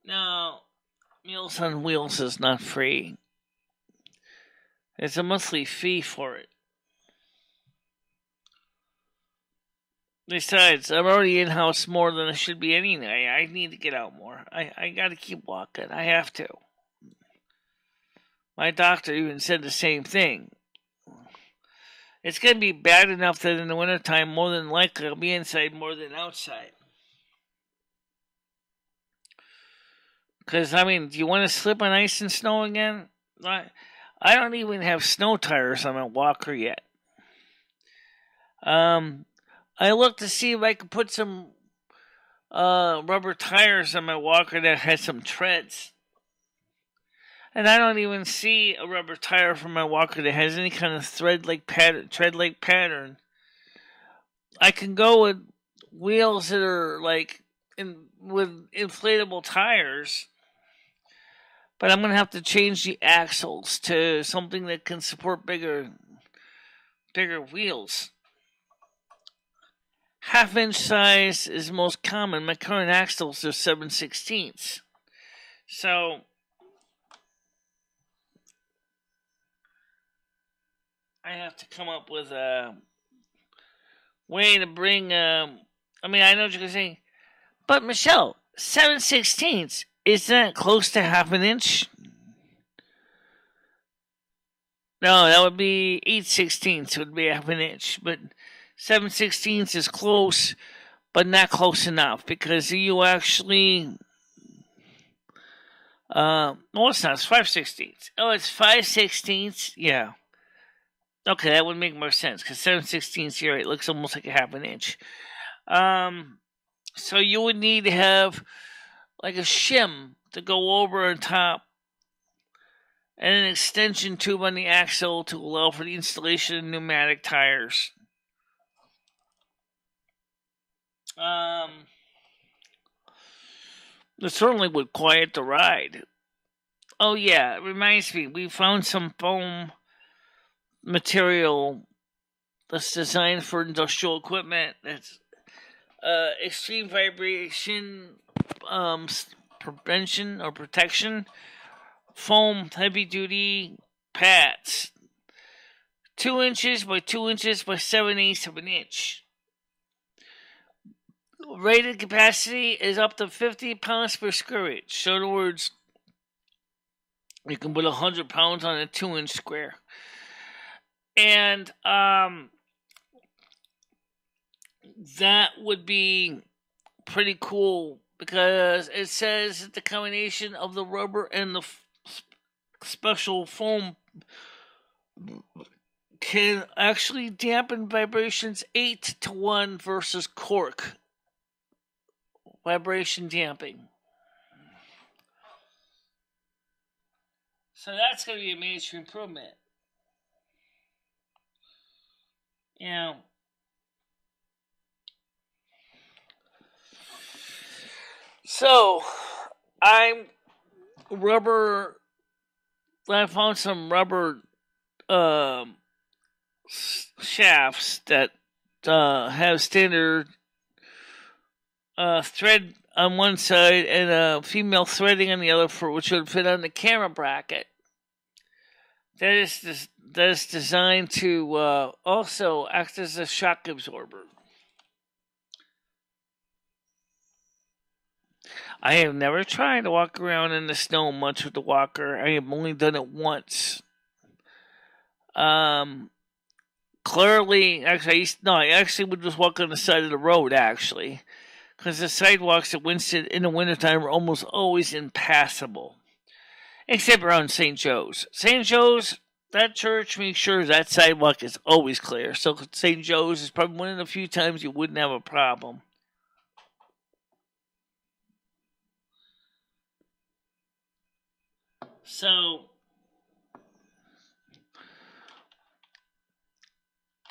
Now, Meals on Wheels is not free. It's a monthly fee for it. Besides, I'm already in-house more than I should be anyway. I need to get out more. I gotta keep walking. I have to. My doctor even said the same thing. It's gonna be bad enough that in the wintertime, more than likely, I'll be inside more than outside. Because, do you want to slip on ice and snow again? I don't even have snow tires on my walker yet. I looked to see if I could put some rubber tires on my walker that has some treads. And I don't even see a rubber tire for my walker that has any kind of tread-like pattern. I can go with wheels that are with inflatable tires. But I'm going to have to change the axles to something that can support bigger wheels. 1/2-inch size is most common. My current axles are 7/16. So I have to come up with a way to bring. I know what you're going to say, but Michelle, 7/16. Isn't that close to 1/2 inch? No, that would be 8/16. Would be 1/2 inch, but 7/16 is close, but not close enough because you actually. No, it's not. It's 5/16. Oh, it's 5/16. Yeah. Okay, that would make more sense because 7/16 here it looks almost like a 1/2 inch. So you would need to have like a shim to go over on top, and an extension tube on the axle to allow for the installation of pneumatic tires. It certainly would quiet the ride. Oh yeah, it reminds me, we found some foam material that's designed for industrial equipment. That's extreme vibration prevention or protection. Foam heavy duty pads. 2 inches by 2 inches by 7/8 of an inch. Rated capacity is up to 50 pounds per square inch. So in other words, you can put 100 pounds on a 2-inch square. And that would be pretty cool because it says that the combination of the rubber and the special foam can actually dampen vibrations 8-1 versus cork vibration damping. So that's going to be a major improvement. You know, so I found some rubber shafts that have standard thread on one side and female threading on the other, for which would fit on the camera bracket. That is designed to also act as a shock absorber. I have never tried to walk around in the snow much with the walker. I have only done it once. Clearly, actually, I actually would just walk on the side of the road, actually. Because the sidewalks at Winston in the wintertime are almost always impassable. Except around St. Joe's. St. Joe's, that church makes sure that sidewalk is always clear. So St. Joe's is probably one of the few times you wouldn't have a problem. So,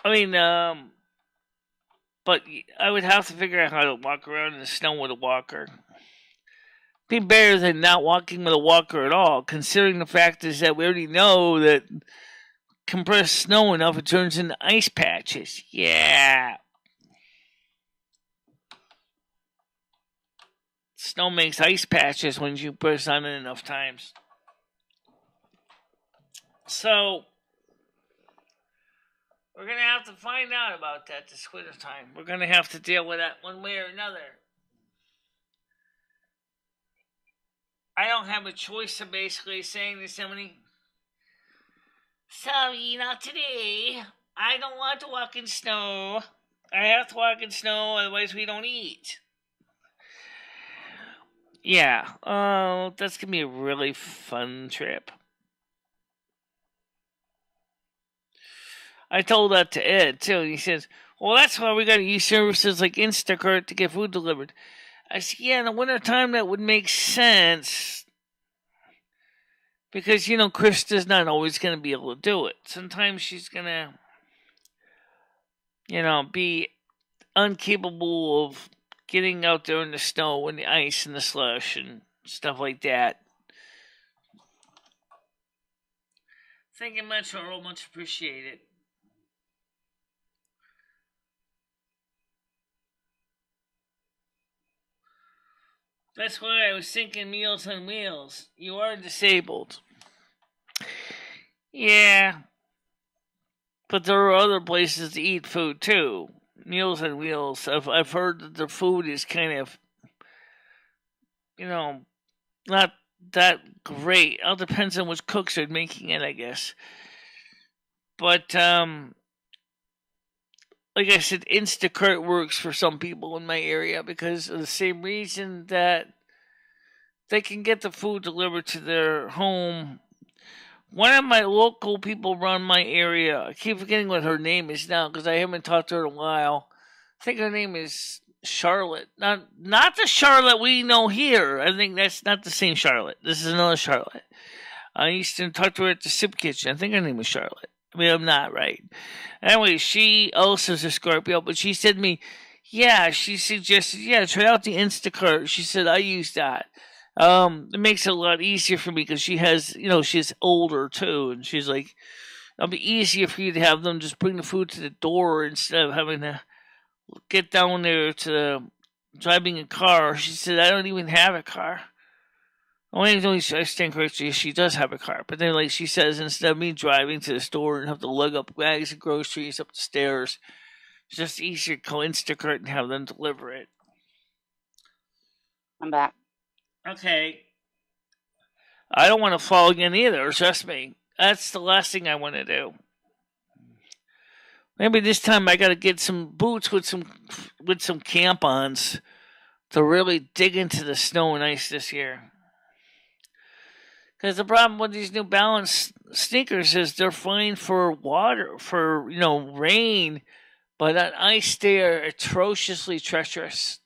I mean, but I would have to figure out how to walk around in the snow with a walker. Be better than not walking with a walker at all, considering the fact is that we already know that compressed snow enough it turns into ice patches. Yeah. Snow makes ice patches when you press on it enough times. So, we're going to have to find out about that this winter time. We're going to have to deal with that one way or another. I don't have a choice of basically saying to somebody, sorry, not today. I don't want to walk in snow. I have to walk in snow, otherwise we don't eat. Yeah, that's going to be a really fun trip. I told that to Ed, too. He says, well, that's why we got to use services like Instacart to get food delivered. I said, yeah, in the wintertime that would make sense. Because, Krista's not always going to be able to do it. Sometimes she's going to, be incapable of getting out there in the snow and the ice and the slush and stuff like that. Thank you much, Earl. Much appreciated. That's why I was thinking Meals on Wheels. You are disabled. Yeah. But there are other places to eat food, too. Meals on Wheels. I've heard that their food is kind of, not that great. It all depends on which cooks are making it, I guess. But, like I said, Instacart works for some people in my area because of the same reason that they can get the food delivered to their home. One of my local people around my area, I keep forgetting what her name is now because I haven't talked to her in a while. I think her name is Charlotte. Not the Charlotte we know here. I think that's not the same Charlotte. This is another Charlotte. I used to talk to her at the soup kitchen. I think her name was Charlotte. I mean, I'm not right. Anyway, she also is a Scorpio, but she said to me, yeah, she suggested, yeah, try out the Instacart. She said, I use that. It makes it a lot easier for me because she has, she's older too. And she's like, it'll be easier for you to have them just bring the food to the door instead of having to get down there to driving a car. She said, I don't even have a car. I stand corrected. She does have a car, but then, like she says, instead of me driving to the store and have to lug up bags of groceries up the stairs, it's just easier to call Instacart and have them deliver it. I'm back. Okay. I don't want to fall again either. Trust me. That's the last thing I want to do. Maybe this time I got to get some boots with some camp-ons to really dig into the snow and ice this year. Because the problem with these New Balance sneakers is they're fine for water, for, rain, but on ice they are atrociously treacherous.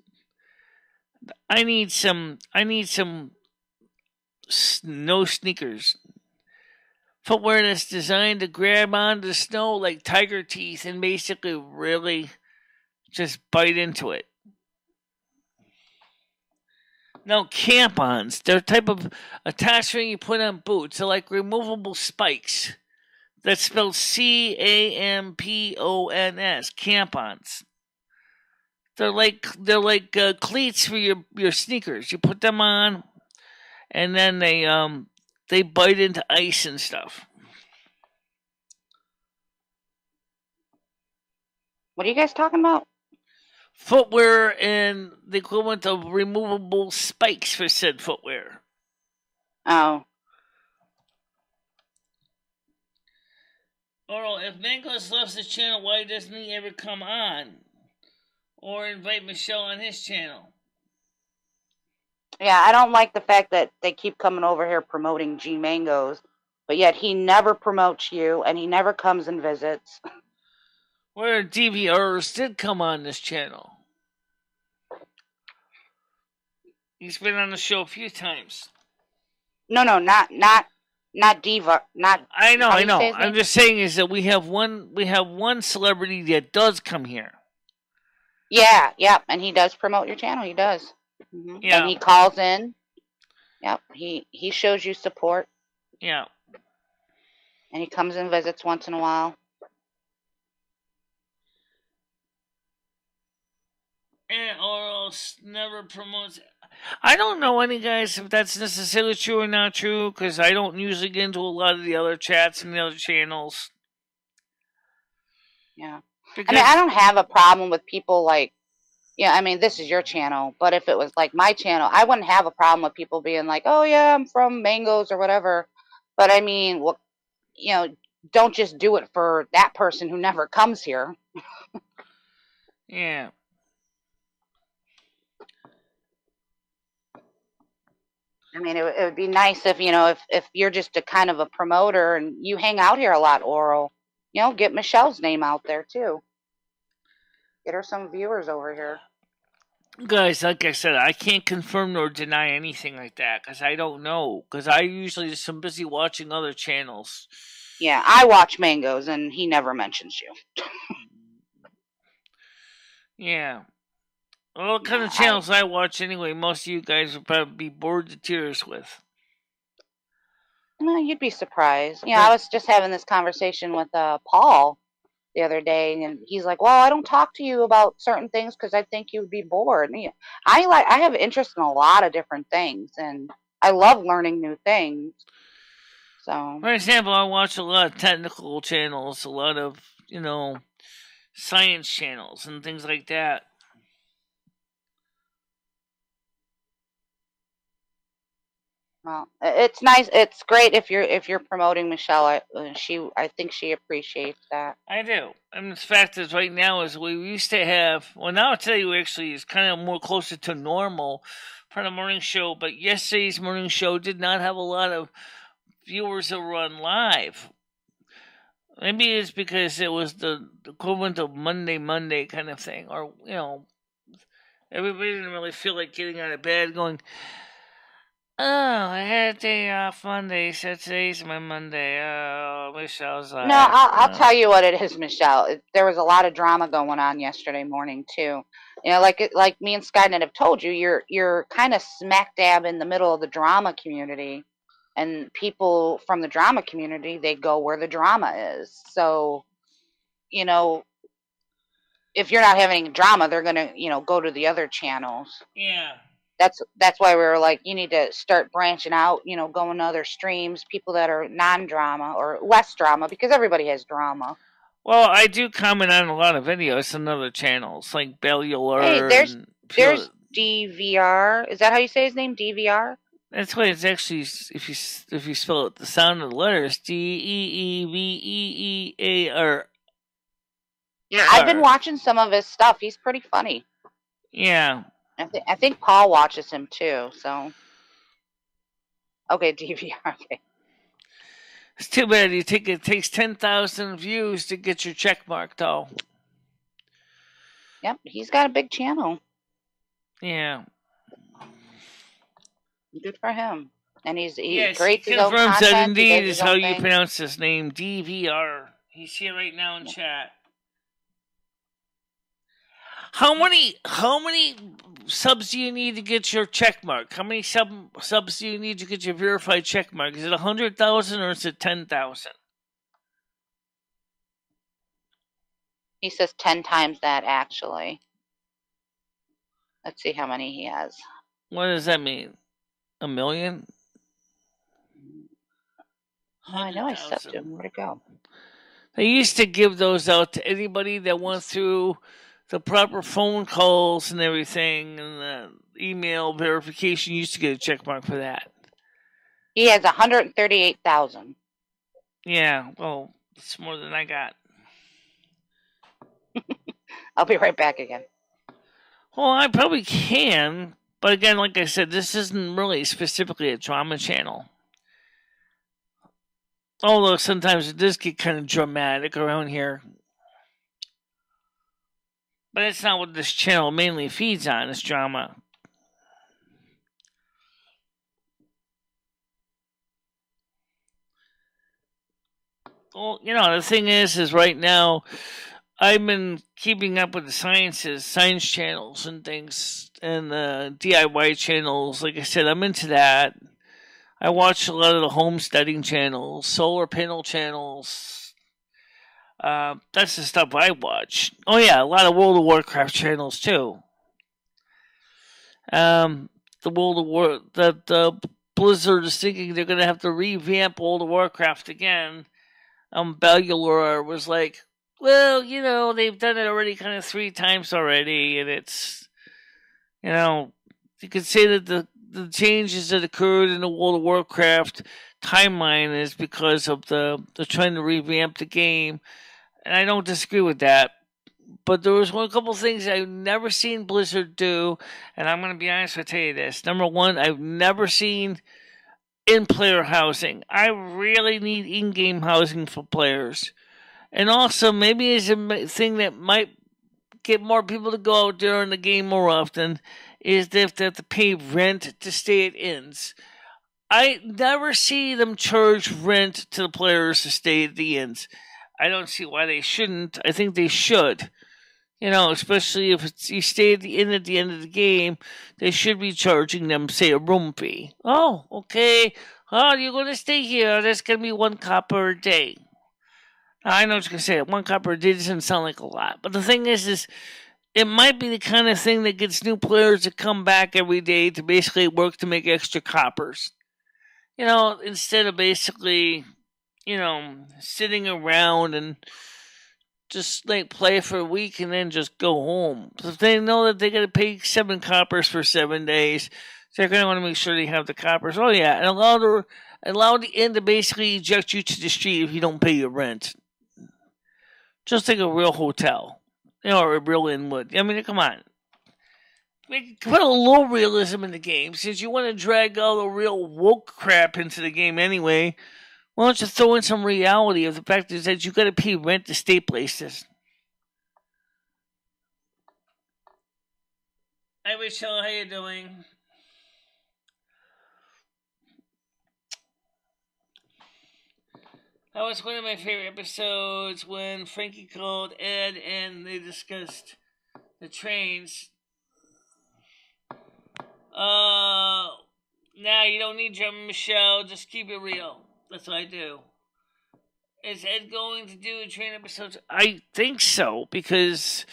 I need some snow sneakers. Footwear that's designed to grab onto the snow like tiger teeth and basically really just bite into it. No, camp-ons. They're a type of attachment you put on boots. They're like removable spikes. That's spelled Campons. Camp-ons. They're like cleats for your sneakers. You put them on, and then they bite into ice and stuff. What are you guys talking about? Footwear and the equivalent of removable spikes for said footwear. Oh. Oral, if Mangos loves the channel, why doesn't he ever come on? Or invite Michelle on his channel? Yeah, I don't like the fact that they keep coming over here promoting G Mangoes, but yet he never promotes you and he never comes and visits. Where DVRs did come on this channel. He's been on the show a few times. No, not Diva, not. I know. I'm just saying is that we have one celebrity that does come here. Yeah, and he does promote your channel. He does. Mm-hmm. Yeah. And he calls in. Yep, he shows you support. Yeah. And he comes and visits once in a while. And Oral never promotes. I don't know any guys if that's necessarily true or not true, because I don't usually get into a lot of the other chats and the other channels. Yeah. Because, I don't have a problem with people like, this is your channel, but if it was like my channel, I wouldn't have a problem with people being like, oh yeah, I'm from Mangoes or whatever. But I mean, don't just do it for that person who never comes here. Yeah. I mean, it would be nice if, if you're just a kind of a promoter and you hang out here a lot, Oral, get Michelle's name out there too. Get her some viewers over here. Guys, like I said, I can't confirm nor deny anything like that because I don't know. Because I usually just am busy watching other channels. Yeah, I watch Mangoes and he never mentions you. Yeah. Well, what kind of channels I watch anyway, most of you guys would probably be bored to tears with. No, you'd be surprised. I was just having this conversation with Paul the other day, and he's like, well, I don't talk to you about certain things because I think you'd be bored. And I have interest in a lot of different things, and I love learning new things. So, for example, I watch a lot of technical channels, a lot of, science channels and things like that. Well, it's nice. It's great if you're promoting Michelle. I think she appreciates that. I do. And the fact is, right now is we used to have. Well, now I'll tell you actually is kind of more closer to normal for the morning show. But yesterday's morning show did not have a lot of viewers that were on live. Maybe it's because it was the equivalent of Monday kind of thing, or Everybody didn't really feel like getting out of bed, going, "Oh, I had a day off Monday, so today's my Monday." Oh, Michelle's like, No, I'll tell you what it is, Michelle. There was a lot of drama going on yesterday morning too. You know, like me and Skynet have told you, you're kind of smack dab in the middle of the drama community, and people from the drama community, they go where the drama is. So, you know, if you're not having drama, they're gonna, go to the other channels. Yeah. That's why we were like, you need to start branching out, going to other streams, people that are non-drama or less drama, because everybody has drama. Well, I do comment on a lot of videos on other channels, like Bellular. Hey, there's and DVR. Is that how you say his name? DVR? That's why it's actually, if you spell it the sound of the letters, DEEVEEEAR. Yeah, I've been watching some of his stuff. He's pretty funny. Yeah. I think Paul watches him too. So, okay, DVR. Okay. It's too bad it takes 10,000 views to get your check mark, though. Yep, he's got a big channel. Yeah. Good for him. And he's yes, great. He confirms that indeed is how you pronounce his name, DVR. He's here right now in chat. How many subs do you need to get your check mark? How many subs do you need to get your verified check mark? Is it 100,000 or is it 10,000? He says 10 times that, actually. Let's see how many he has. What does that mean? A million? Oh, I know I subbed him. Where'd it go? They used to give those out to anybody that went through the proper phone calls and everything, and the email verification. You used to get a check mark for that. He has 138,000. Yeah, well, it's more than I got. I'll be right back again. Well, I probably can, but again, like I said, this isn't really specifically a drama channel. Although sometimes it does get kind of dramatic around here. But it's not what this channel mainly feeds on, is drama. Well, the thing is right now, I've been keeping up with the science channels and things, and the DIY channels. Like I said, I'm into that. I watch a lot of the homesteading channels, solar panel channels. That's the stuff I watch. Oh yeah, a lot of World of Warcraft channels too. The Blizzard is thinking they're going to have to revamp World of Warcraft again. Bellular was like, well, they've done it already kind of 3 times already, and it's, you could say that the changes that occurred in the World of Warcraft timeline is because of the trying to revamp the game, and I don't disagree with that. But there was a couple things I've never seen Blizzard do, and I'm going to be honest, I'll tell you this. Number one, I've never seen in-player housing. I really need in-game housing for players. And also, maybe it's a thing that might get more people to go out there in the game more often, is that they have to pay rent to stay at inns. I never see them charge rent to the players to stay at the inns. I don't see why they shouldn't. I think they should. Especially if you stay at the inn at the end of the game, they should be charging them, say, a room fee. Oh, okay. Oh, you're going to stay here. That's going to be 1 copper a day. I know what you're going to say. 1 copper a day doesn't sound like a lot. But the thing is it might be the kind of thing that gets new players to come back every day to basically work to make extra coppers. Instead of basically, sitting around and just play for a week and then just go home. So if they know that they got to pay 7 coppers for 7 days, they're going to want to make sure they have the coppers. Oh yeah, and allow the inn to basically eject you to the street if you don't pay your rent. Just like a real hotel, or a real inn would. I mean, come on. Put a little realism in the game, since you want to drag all the real woke crap into the game anyway. Why don't you throw in some reality of the fact is that you got to pay rent to stay places? Hi, Michelle. How you doing? That was one of my favorite episodes when Frankie called Ed and they discussed the trains. Now you don't need German Michelle. Just keep it real. That's what I do. Is Ed going to do a train episode? I think so because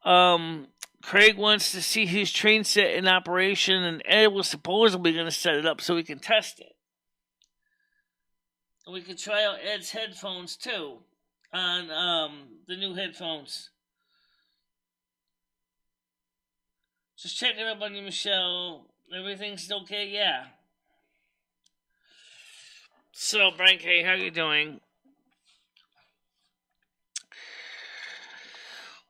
Craig wants to see his train set in operation, and Ed was supposedly going to set it up so we can test it. And we can try out Ed's headphones too on the new headphones. Just checking up on you, Michelle. Everything's okay? Yeah. So, Brian K., how you doing?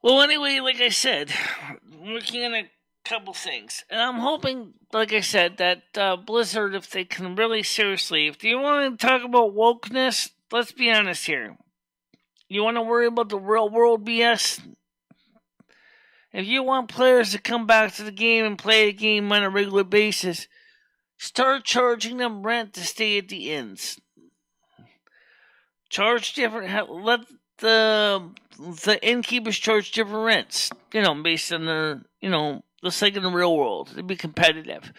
Well, anyway, like I said, I'm working on a couple things. And I'm hoping, like I said, that Blizzard, if they can really seriously, if you want to talk about wokeness, let's be honest here. You want to worry about the real world BS? If you want players to come back to the game and play the game on a regular basis, start charging them rent to stay at the inns. Charge different. Let the innkeepers charge different rents. Based on just like in the real world, it'd be competitive.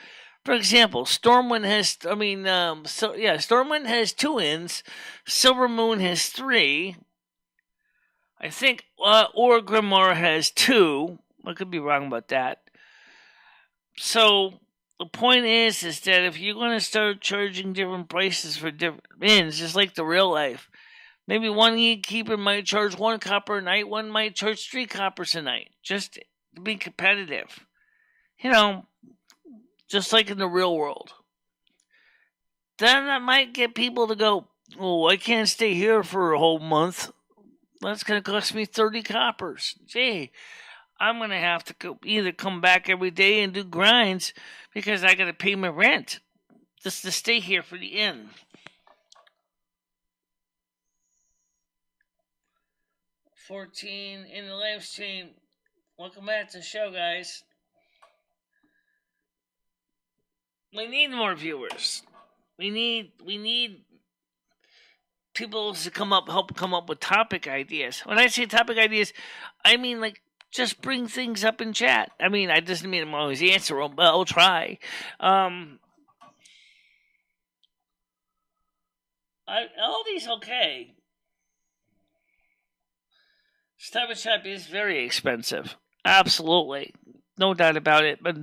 For example, Stormwind has. Stormwind has 2 inns. Silvermoon has 3. I think Orgrimmar has 2. I could be wrong about that. So the point is that if you're going to start charging different prices for different inns, just like the real life, maybe one innkeeper might charge 1 copper a night, one might charge 3 coppers a night, just to be competitive. Just like in the real world. Then that might get people to go, oh, I can't stay here for a whole month. That's going to cost me 30 coppers. Gee, I'm going to have to either come back every day and do grinds because I got to pay my rent just to stay here for the inn. $14 in the live stream. Welcome back to the show, guys. We need more viewers. We need people to help come up with topic ideas. When I say topic ideas, I mean like just bring things up in chat. I mean, I doesn't mean I'm always answer them, but I'll try. Aldi's okay. Stop and Shop is very expensive. Absolutely. No doubt about it. But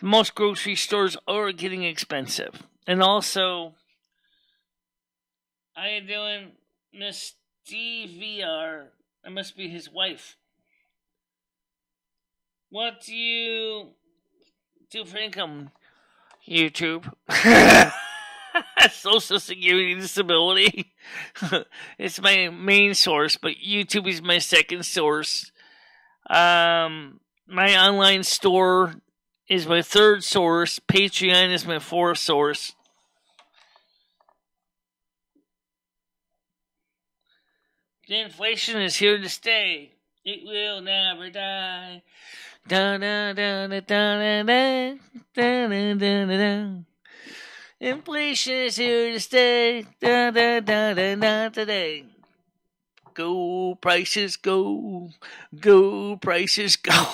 most grocery stores are getting expensive. And also, how you doing, Miss DVR? That must be his wife. What do you do for income? YouTube. Social Security Disability. It's my main source, but YouTube is my second source. My online store is my third source. Patreon is my fourth source. The inflation is here to stay. It will never die. Da da da da da da da da da da. Inflation is here to stay. Da da da da da today. Go prices go. Go prices go.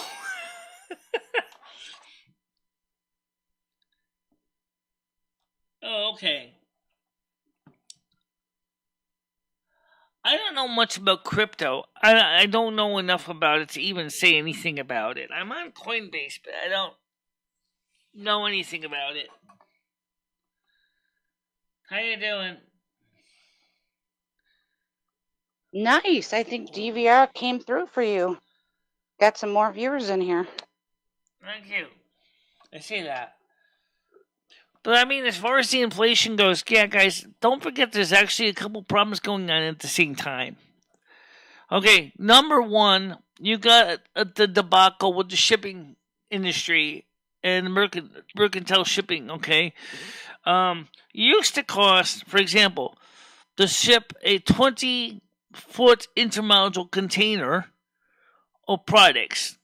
Oh, okay. I don't know much about crypto. I don't know enough about it to even say anything about it. I'm on Coinbase, but I don't know anything about it. How you doing? Nice. I think DVR came through for you. Got some more viewers in here. Thank you. I see that. But I mean, as far as the inflation goes, yeah, guys, don't forget there's actually a couple problems going on at the same time. Okay, number one, you got the debacle with the shipping industry and mercantile shipping, okay? Used to cost, for example, to ship a 20-foot intermodal container of products.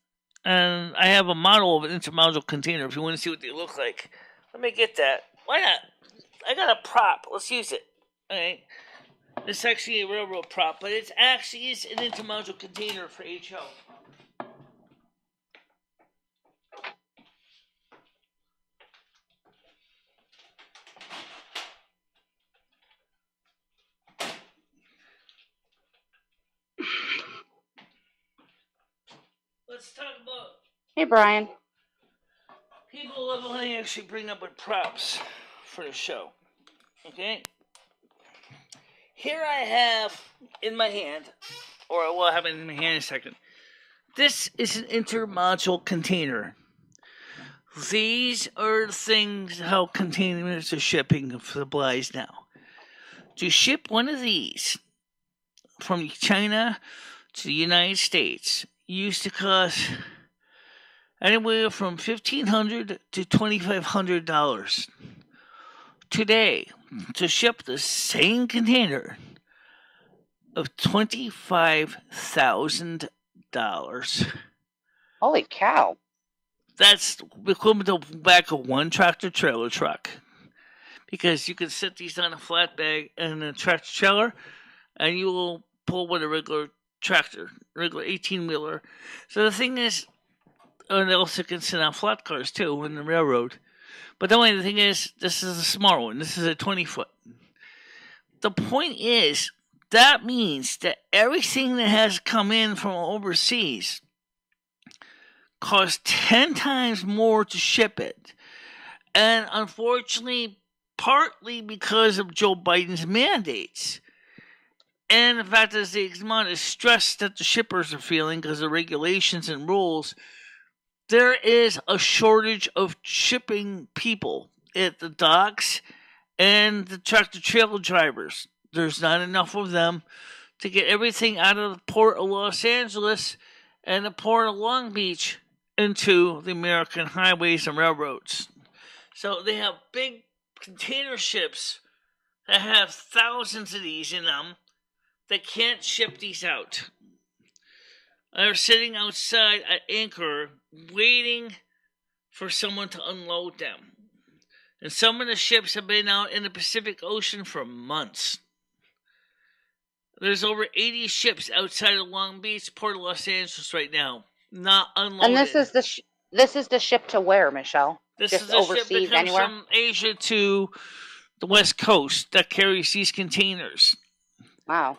And I have a model of an intermodule container if you want to see what they look like. Let me get that. Why not? I got a prop. Let's use it. Alright. It's actually a railroad prop, but it's actually an intermodule container for HO. Let's talk about. Hey, Brian. People love when I actually bring up with props for the show. Okay? Here I have in my hand, or I will have it in my hand in a second. This is an intermodule container. These are the things how containers are shipping supplies now. To ship one of these from China to the United States used to cost anywhere from $1,500 to $2,500. Today, to ship the same container of $25,000. Holy cow. That's equivalent to the back of one tractor trailer truck. Because you can set these on a flatbed and a tractor trailer, and you will pull with a regular tractor, regular 18-wheeler. So the thing is, and they also can sit on flat cars too in the railroad. But the only thing is, this is a smart one. This is a 20-foot. The point is, that means that everything that has come in from overseas costs 10 times more to ship it. And unfortunately, partly because of Joe Biden's mandates. And the fact is the amount of stress that the shippers are feeling because of regulations and rules, there is a shortage of shipping people at the docks and the tractor trailer drivers. There's not enough of them to get everything out of the port of Los Angeles and the port of Long Beach into the American highways and railroads. So they have big container ships that have thousands of these in them that can't ship these out. They're sitting outside at anchor waiting for someone to unload them. And some of the ships have been out in the Pacific Ocean for months. There's over 80 ships outside of Long Beach, Port of Los Angeles right now, not unloaded. And this is the ship to where, Michelle? This just is the overseas, ship that comes anywhere? from Asia to the West Coast that carries these containers. Wow.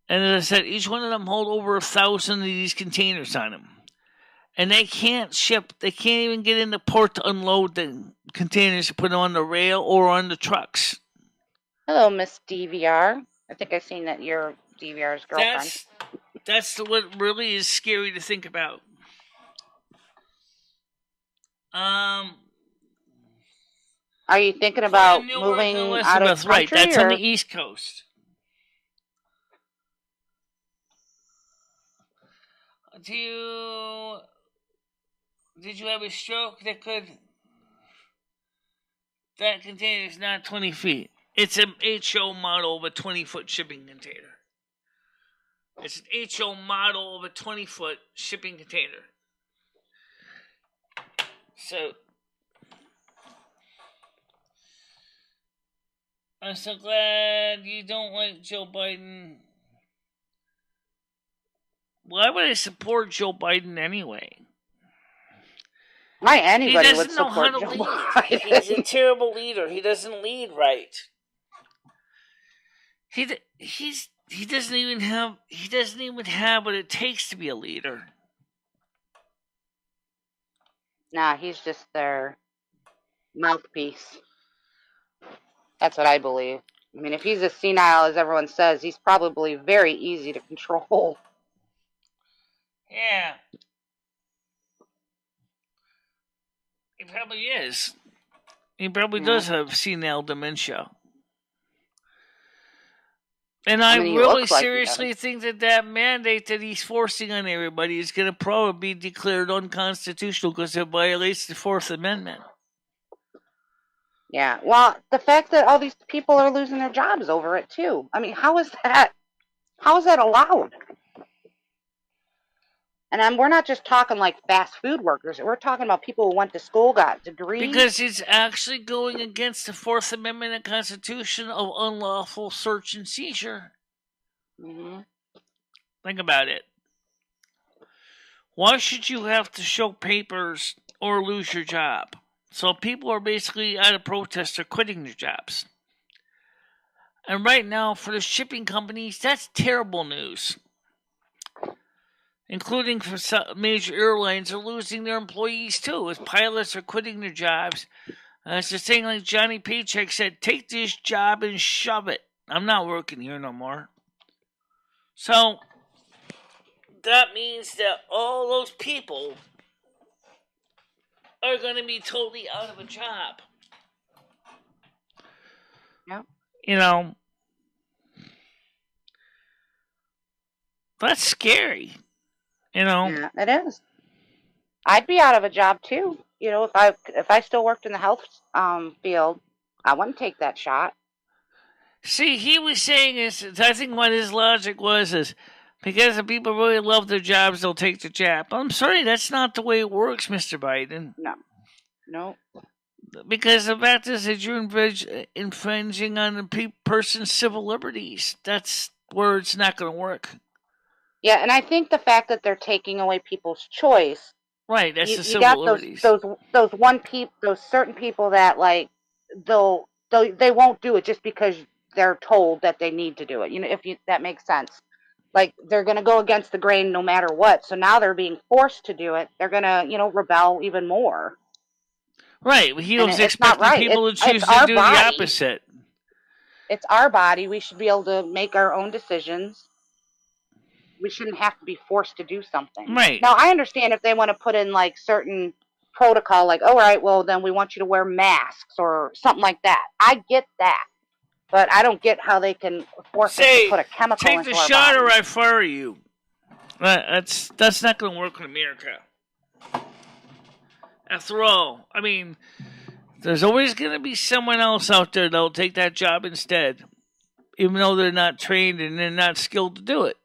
And as I said, each one of them hold over 1,000 of these containers on them. And they can't ship, they can't even get in the port to unload the containers to put them on the rail or on the trucks. Hello, Miss DVR. I think I've seen that you're DVR's girlfriend. That's what really is scary to think about. Are you thinking about moving out of country? Right, that's on the East Coast. Did you have a stroke that container is not 20 feet. It's an HO model of a 20-foot shipping container. It's an HO model of a 20-foot shipping container. So, I'm so glad you don't like Joe Biden. Why would I support Joe Biden anyway? Why anybody would support Joe Biden? He's a terrible leader. He doesn't lead right. He doesn't even have what it takes to be a leader. Nah, he's just their mouthpiece. That's what I believe. I mean, if he's as senile as everyone says, he's probably very easy to control. Yeah. He probably is. He probably does have senile dementia. And I really seriously think that mandate that he's forcing on everybody is going to probably be declared unconstitutional because it violates the Fourth Amendment. Yeah, well, the fact that all these people are losing their jobs over it, too. I mean, how is that allowed? And we're not just talking like fast food workers. We're talking about people who went to school, got degrees. Because it's actually going against the Fourth Amendment and Constitution of unlawful search and seizure. Mm-hmm. Think about it. Why should you have to show papers or lose your job? So people are basically out of protest or quitting their jobs. And right now, for the shipping companies, that's terrible news. Including for some major airlines are losing their employees too, as pilots are quitting their jobs. It's the thing like Johnny Paycheck said, take this job and shove it. I'm not working here no more. So, that means that all those people are going to be totally out of a job. Yep. You know, that's scary. You know? Yeah, it is. I'd be out of a job too. You know, if I still worked in the health field, I wouldn't take that shot. See, he was saying is, I think what his logic was is, because if people really love their jobs, they'll take the jab. I'm sorry, that's not the way it works, Mr. Biden. No. Because the fact is that you're infringing on the person's civil liberties. That's where it's not going to work. Yeah, and I think the fact that they're taking away people's choice. Right, that's the civil got liberties. Those certain people that like they won't do it just because they're told that they need to do it. You know, that makes sense. Like they're going to go against the grain no matter what. So now they're being forced to do it. They're going to, rebel even more. Right, he was expecting people to choose to do the opposite. It's our body. We should be able to make our own decisions. We shouldn't have to be forced to do something. Right. Now, I understand if they want to put in like certain protocol, like, all right, well, then we want you to wear masks or something like that. I get that. But I don't get how they can force us to put a chemical into our body. Take the shot or I fire you. That's not going to work in America. After all, I mean, there's always going to be someone else out there that'll take that job instead, even though they're not trained and they're not skilled to do it.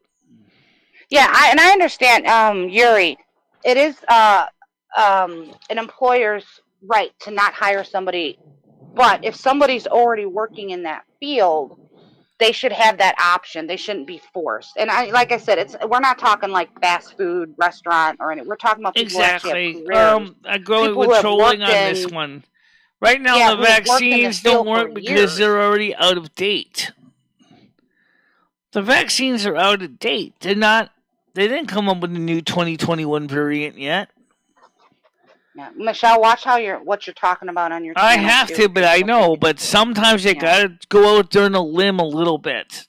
Yeah, I understand, Yuri. It is an employer's right to not hire somebody, but if somebody's already working in that field, they should have that option. They shouldn't be forced. And like I said, we're not talking like fast food restaurant or anything. We're talking about people who actually have careers. I go with trolling on this one. Right now, the vaccines don't work because they're already out of date. The vaccines are out of date. They didn't come up with a new 2021 variant yet. Yeah. Michelle, watch what you're talking about on your channel. I have to, but I know. But sometimes you gotta go out there on a limb a little bit.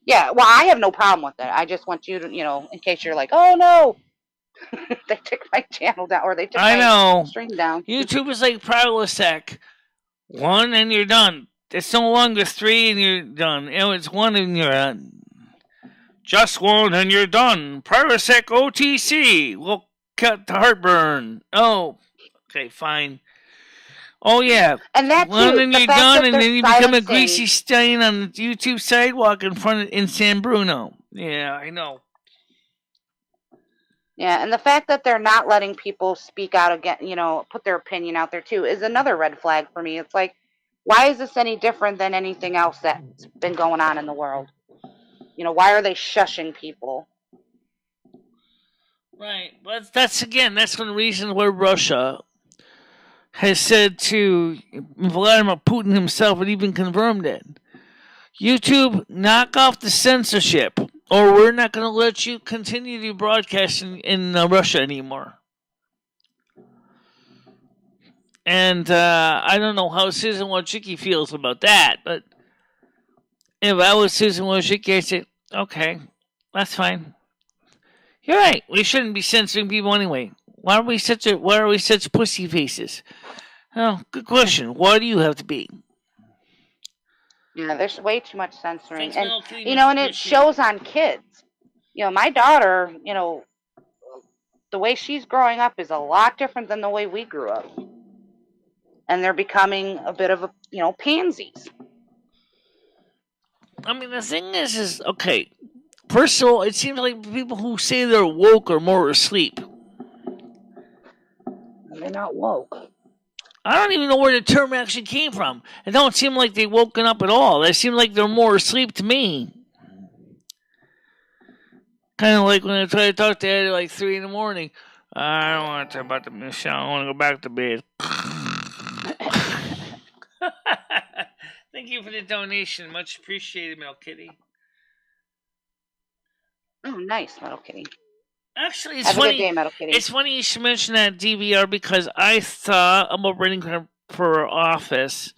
Yeah, well, I have no problem with it. I just want you to, in case you're like, oh no, they took my channel down, or they took my stream down. YouTube is like Prilosec. 1 and you're done. It's no longer 3 and you're done. It's 1 and you're done. Just 1 and you're done. Prilosec OTC. We'll cut the heartburn. Oh, okay, fine. Oh, yeah. And that's 1 and you're done, and then you become a greasy stain on the YouTube sidewalk in San Bruno. Yeah, I know. Yeah, and the fact that they're not letting people speak out again, put their opinion out there too, is another red flag for me. It's like, why is this any different than anything else that's been going on in the world? Why are they shushing people? Right. But that's one of the reasons why Russia has said to Vladimir Putin himself, and even confirmed it. YouTube, knock off the censorship, or we're not going to let you continue to broadcast in Russia anymore. And I don't know how Susan Wojcicki feels about that, but if I was Susan Wojcicki, I'd say, okay, that's fine. You're right. We shouldn't be censoring people anyway. Why are we such pussy faces? Oh, good question. Why do you have to be? Yeah, there's way too much censoring, and and it shows on kids. My daughter, the way she's growing up is a lot different than the way we grew up, and they're becoming a bit of pansies. I mean, the thing is okay. First of all, it seems like people who say they're woke are more asleep. They're not woke. I don't even know where the term actually came from. It don't seem like they've woken up at all. They seem like they're more asleep to me. Kind of like when I try to talk to Ed at like 3 in the morning. I don't want to talk about the Michelle. I want to go back to bed. Thank you for the donation. Much appreciated, Mel Kitty. Oh, nice, Metal Kitty. Actually, it's Have funny. A good day, Metal Kitty. It's funny you should mention that DVR because I thought about running for office,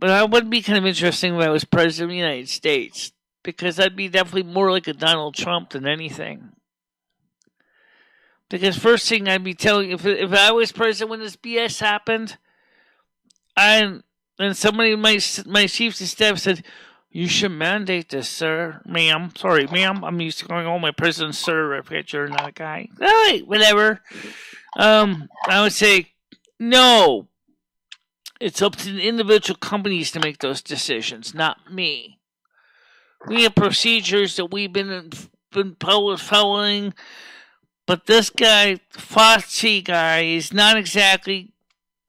but I would be kind of interesting if I was president of the United States because I'd be definitely more like a Donald Trump than anything. Because first thing I'd be telling you, if I was president when this BS happened, and somebody, my chief of staff said, "You should mandate this, sir, ma'am. Sorry, ma'am. I'm used to going, oh, my president, sir. I forget you're not a guy. All right, whatever." I would say, no. It's up to the individual companies to make those decisions, not me. We have procedures that we've been following, but this guy, Fauci guy, is not exactly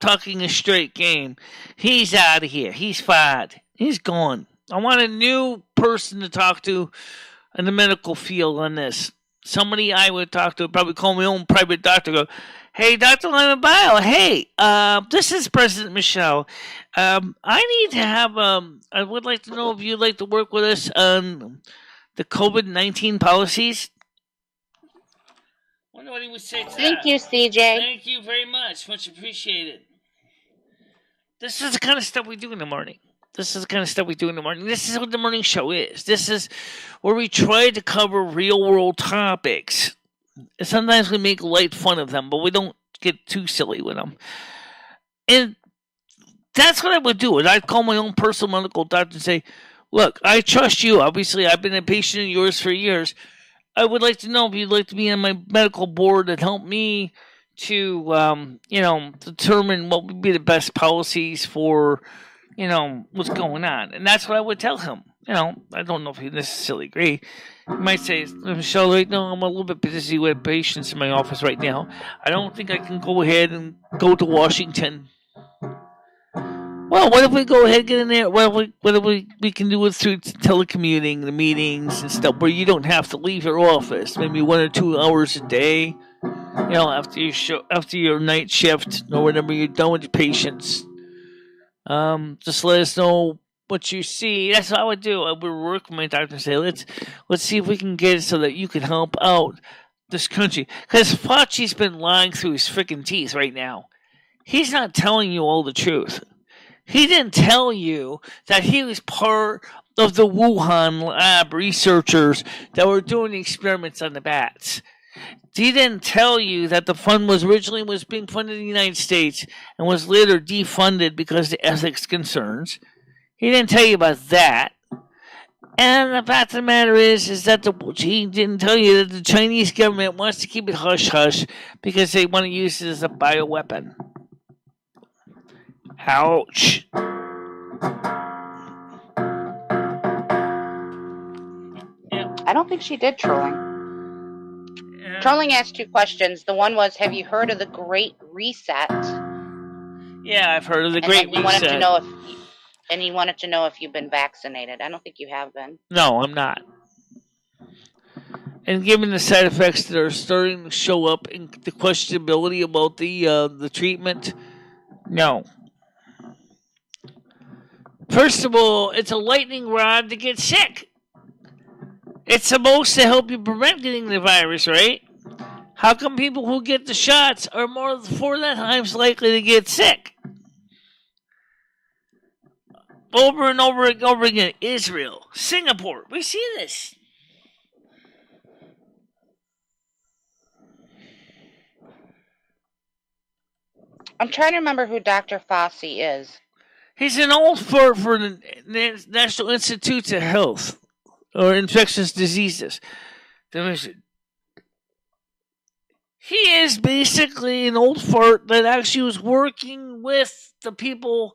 talking a straight game. He's out of here. He's fired. He's gone. I want a new person to talk to in the medical field on this. Somebody I would talk to, probably call my own private doctor, go, "Hey, Dr. Lyman Bio, hey, this is President Michelle. I need to have, I would like to know if you'd like to work with us on the COVID-19 policies." I wonder what he would say to that. Thank you, CJ. Thank you very much. Much appreciated. This is the kind of stuff we do in the morning. This is the kind of stuff we do in the morning. This is what the morning show is. This is where we try to cover real-world topics. And sometimes we make light fun of them, but we don't get too silly with them. And that's what I would do. And I'd call my own personal medical doctor and say, "Look, I trust you. Obviously, I've been a patient of yours for years. I would like to know if you'd like to be on my medical board and help me to, determine what would be the best policies for, what's going on." And that's what I would tell him. I don't know if he'd necessarily agree. He might say, "Michelle, right now I'm a little bit busy with patients in my office right now. I don't think I can go ahead and go to Washington." Well, what if we go ahead and get in there? What if we can do it through telecommuting, the meetings and stuff, where you don't have to leave your office, maybe 1 or 2 hours a day, after your night shift or whenever you're done with your patients. Just let us know what you see. That's what I would do. I would work with my doctor and say, let's see if we can get it so that you can help out this country. Because Fauci's been lying through his freaking teeth right now. He's not telling you all the truth. He didn't tell you that he was part of the Wuhan lab researchers that were doing the experiments on the bats. He didn't tell you that the fund was being funded in the United States and was later defunded because of ethics concerns. He didn't tell you about that. And the fact of the matter is that he didn't tell you that the Chinese government wants to keep it hush-hush because they want to use it as a bioweapon. Ouch. I don't think she did trolling. Trolling asked 2 questions. The one was, have you heard of the Great Reset? Yeah, I've heard of the Great Reset. He wanted to know if you've been vaccinated. I don't think you have been. No, I'm not. And given the side effects that are starting to show up and the questionability about the treatment, no. First of all, it's a lightning rod to get sick. It's supposed to help you prevent getting the virus, right? How come people who get the shots are more than 4 times likely to get sick? Over and over and over again. Israel, Singapore, we see this. I'm trying to remember who Dr. Fauci is. He's an old fart for the National Institutes of Health or Infectious Diseases. He is basically an old fart that actually was working with the people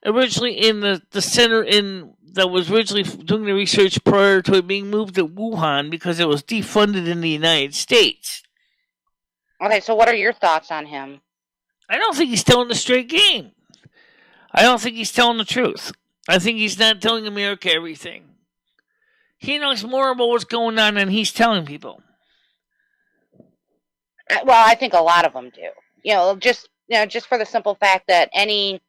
originally in the center that was originally doing the research prior to it being moved to Wuhan because it was defunded in the United States. Okay, so what are your thoughts on him? I don't think he's telling the straight game. I don't think he's telling the truth. I think he's not telling America everything. He knows more about what's going on than he's telling people. Well, I think a lot of them do. Just for the simple fact that any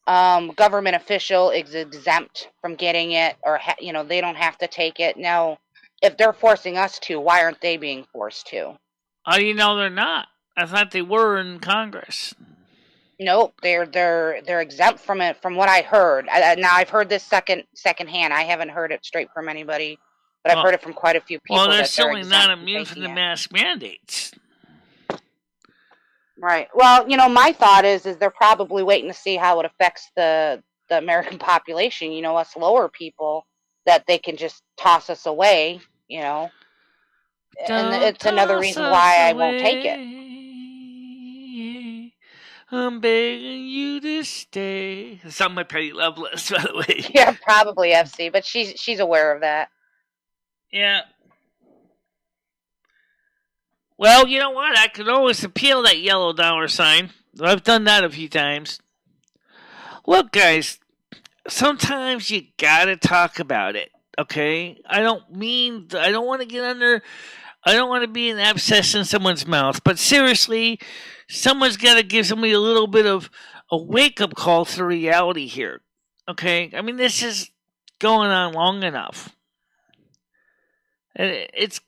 government official is exempt from getting it, or they don't have to take it. Now, if they're forcing us to, why aren't they being forced to? How do you know they're not? I thought they were in Congress. Nope, they're exempt from it. From what I heard, now I've heard this secondhand. I haven't heard it straight from anybody, but I've heard it from quite a few people. Well, they're certainly not immune from the mask mandates. Right. Well, my thought is they're probably waiting to see how it affects the American population. Us lower people, that they can just toss us away. And it's another reason why I won't take it. I'm begging you to stay. It's on my petty love list, by the way. Yeah, probably FC, but she's aware of that. Yeah. Well, you know what? I could always appeal that yellow $sign. I've done that a few times. Look, guys, sometimes you gotta talk about it, okay? I don't want to get under... I don't want to be an abscess in someone's mouth, but seriously, someone's got to give somebody a little bit of a wake-up call to reality here, okay? I mean, this is going on long enough. It's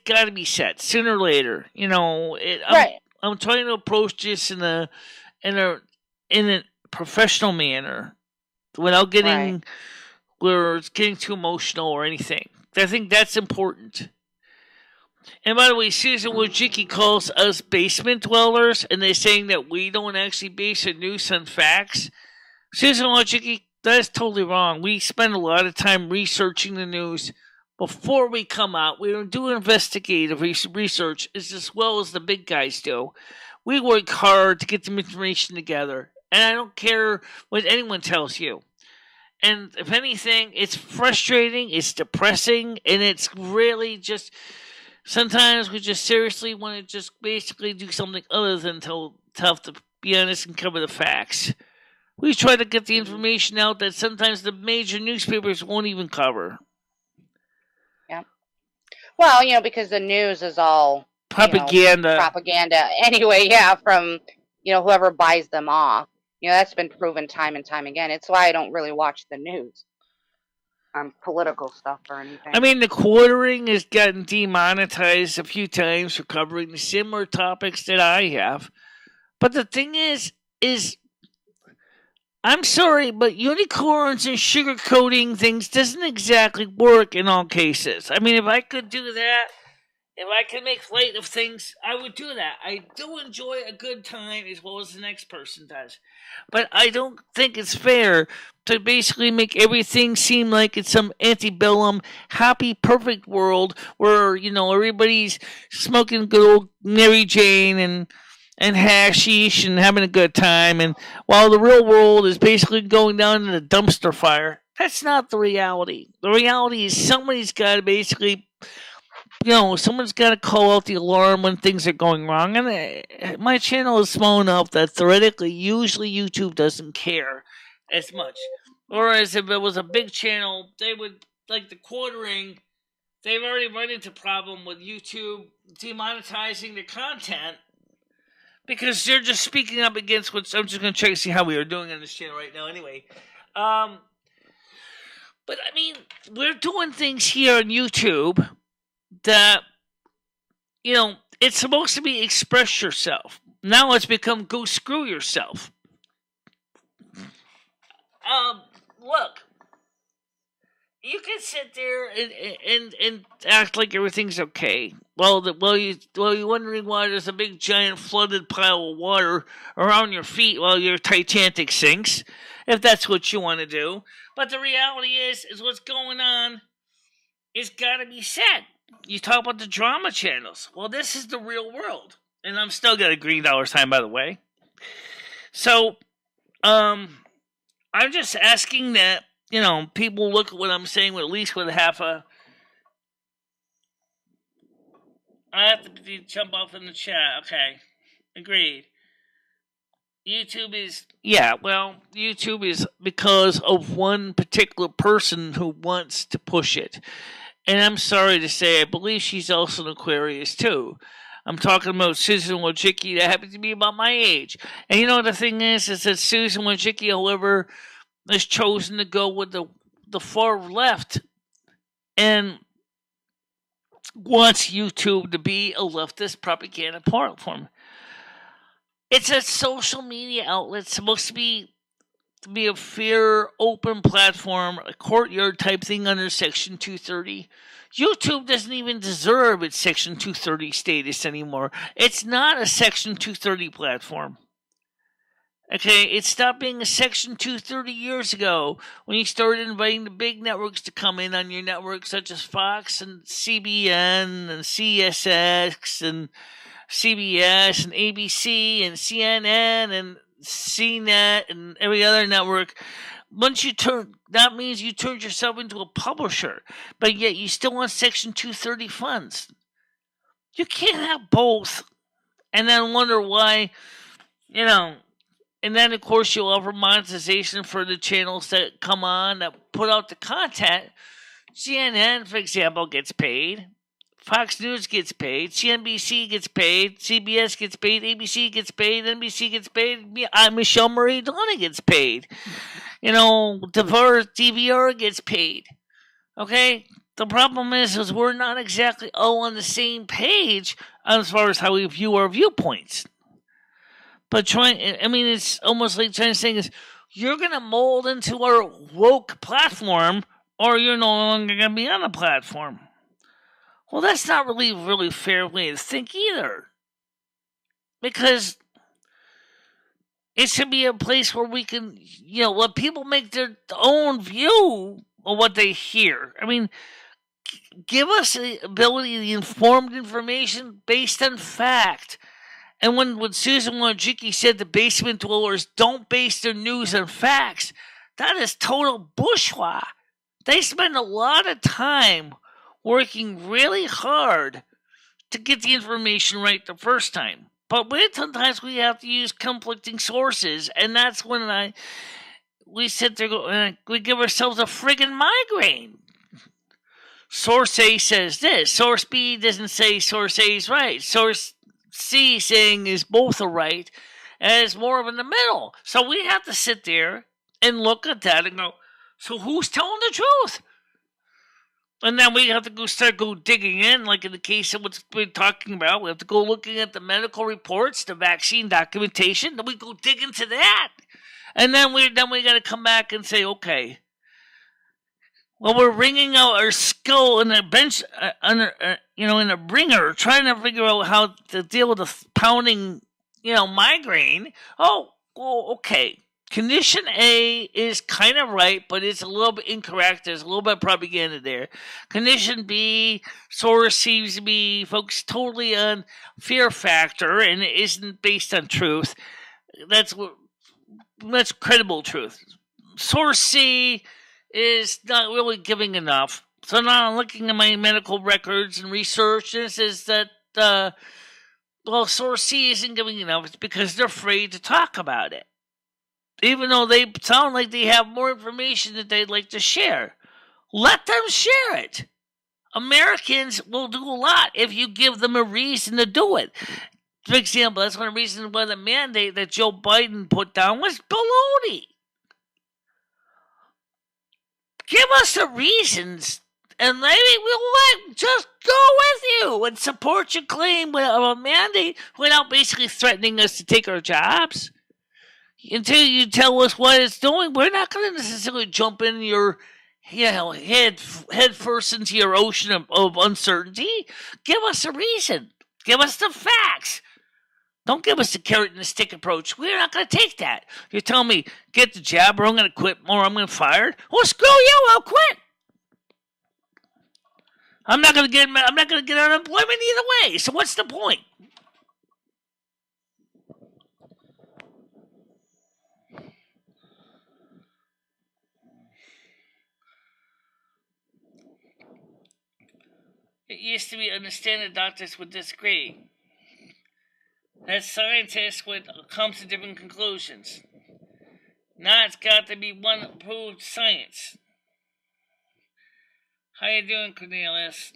got to be said sooner or later. Right. I'm trying to approach this in a professional manner without getting where it's getting too emotional or anything. I think that's important. And by the way, Susan Wojcicki calls us basement dwellers, and they're saying that we don't actually base the news on facts. Susan Wojcicki, that's totally wrong. We spend a lot of time researching the news before we come out. We do investigative research as well as the big guys do. We work hard to get some information together, and I don't care what anyone tells you. And if anything, it's frustrating, it's depressing, and it's really just... Sometimes we just seriously want to just basically do something other than tell to be honest and cover the facts. We try to get the information out that sometimes the major newspapers won't even cover. Yeah. Well, because the news is all propaganda. Propaganda anyway, yeah, from whoever buys them off. That's been proven time and time again. It's why I don't really watch the news. Political stuff or anything. I mean, the quartering has gotten demonetized a few times for covering the similar topics that I have. But the thing is I'm sorry, but unicorns and sugarcoating things doesn't exactly work in all cases. I mean, if I could do that, if I could make light of things, I would do that. I do enjoy a good time as well as the next person does. But I don't think it's fair to basically make everything seem like it's some antebellum, happy, perfect world where, everybody's smoking good old Mary Jane and hashish and having a good time, and while the real world is basically going down in a dumpster fire. That's not the reality. The reality is somebody's got to basically... someone's got to call out the alarm when things are going wrong. And my channel is small enough that theoretically, usually YouTube doesn't care as much. Whereas if it was a big channel, they would, like the quartering, they've already run into problem with YouTube demonetizing the content because they're just speaking up against what... I'm just going to check to see how we are doing on this channel right now anyway. But I mean, we're doing things here on YouTube that, it's supposed to be express yourself. Now it's become go screw yourself. Look, you can sit there and act like everything's okay. While you're wondering why there's a big giant flooded pile of water around your feet while your Titanic sinks, if that's what you want to do. But the reality is what's going on is got to be said. You talk about the drama channels. Well, this is the real world. And I'm still got a green $sign, by the way. So, I'm just asking that, people look at what I'm saying with at least with half a. I have to jump off in the chat. Okay. Agreed. YouTube is. Yeah, well, YouTube is because of one particular person who wants to push it. And I'm sorry to say, I believe she's also an Aquarius too. I'm talking about Susan Wojcicki that happens to be about my age. And the thing is that Susan Wojcicki, however, has chosen to go with the far left and wants YouTube to be a leftist propaganda platform. It's a social media outlet supposed to be a fair, open platform, a courtyard type thing under Section 230. YouTube doesn't even deserve its Section 230 status anymore. It's not a Section 230 platform. Okay, it stopped being a Section 230 years ago when you started inviting the big networks to come in on your network, such as Fox and CBN and CSX and CBS and ABC and CNN and CNET and every other network. Once that means you turned yourself into a publisher, but yet you still want Section 230 funds. You can't have both and then wonder why, and then of course you'll offer monetization for the channels that come on that put out the content. CNN, for example, gets paid. Fox News gets paid, CNBC gets paid, CBS gets paid, ABC gets paid, NBC gets paid, MicheleMarieDalene gets paid. DVR gets paid. Okay? The problem is we're not exactly all on the same page as far as how we view our viewpoints. But it's almost like trying to say is, you're going to mold into our woke platform or you're no longer going to be on the platform. Well, that's not really fair way to think either. Because it should be a place where we can, let people make their own view of what they hear. Give us the ability, the informed information based on fact. And when Susan Wojcicki said the basement dwellers don't base their news on facts, that is total bourgeois. They spend a lot of time working really hard to get the information right the first time. But sometimes we have to use conflicting sources, and that's when we sit there, we give ourselves a friggin' migraine. Source A says this. Source B doesn't say source A is right. Source C saying is both are right, and it's more of in the middle. So we have to sit there and look at that and go, so who's telling the truth? And then we have to start digging in, like in the case of what we're talking about. We have to go looking at the medical reports, the vaccine documentation. Then we go dig into that, and then we got to come back and say, okay, well, we're wringing out our skull in a bench, in a ringer, trying to figure out how to deal with a pounding, migraine. Oh, well, okay. Condition A is kind of right, but it's a little bit incorrect. There's a little bit of propaganda there. Condition B, source seems to be focused totally on fear factor and it isn't based on truth. That's credible truth. Source C is not really giving enough. So now I'm looking at my medical records and research. This is that, source C isn't giving enough. It's because they're afraid to talk about it. Even though they sound like they have more information that they'd like to share. Let them share it. Americans will do a lot if you give them a reason to do it. For example, that's one of the reasons why the mandate that Joe Biden put down was baloney. Give us the reasons, and maybe we'll just go with you and support your claim of a mandate without basically threatening us to take our jobs. Until you tell us what it's doing, we're not going to necessarily jump in your head first into your ocean of uncertainty. Give us a reason. Give us the facts. Don't give us the carrot and the stick approach. We're not going to take that. You're telling me, get the job or I'm going to quit or I'm going to fire. Well, screw you, I'll quit. I'm not going to get unemployment either way. So what's the point? It used to be understand that doctors would disagree, that scientists would come to different conclusions. Now it's got to be one approved science. How you doing, Cornelius?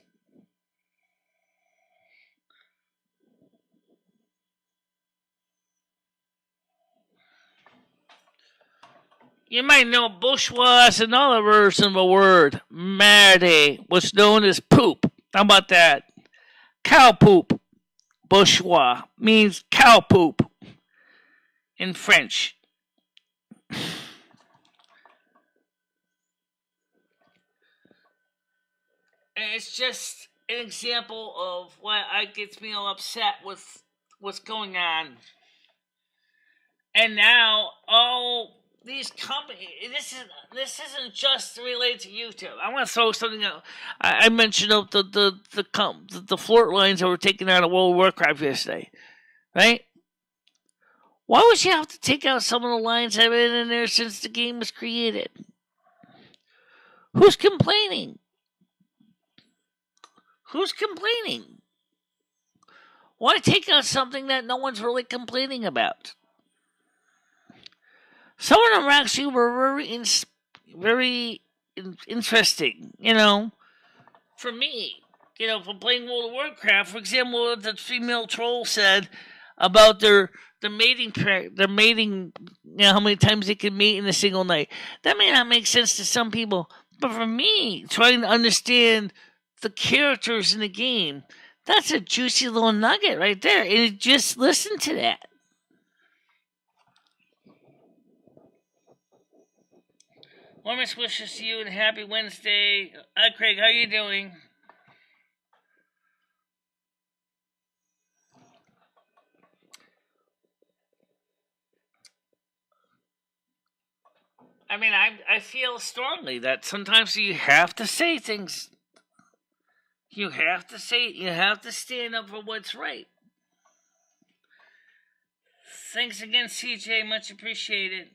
You might know bourgeois is another version of a word, merde, what's known as poop. How about that? Cow poop. Bourgeois means cow poop in French. And it's just an example of why it gets me all upset with what's going on. And now, these companies. This isn't just related to YouTube. I want to throw something out. I mentioned the floor lines that were taken out of World of Warcraft yesterday, right? Why would you have to take out some of the lines that have been in there since the game was created? Who's complaining? Who's complaining? Why take out something that no one's really complaining about? Some of them actually were very interesting, for me. For playing World of Warcraft, for example, what the female troll said about their mating, how many times they can mate in a single night. That may not make sense to some people, but for me, trying to understand the characters in the game, that's a juicy little nugget right there. And just listen to that. Warmest wishes to you and happy Wednesday. Hi, Craig. How you doing? I mean, I feel strongly that sometimes you have to say things. You have to stand up for what's right. Thanks again, CJ. Much appreciated.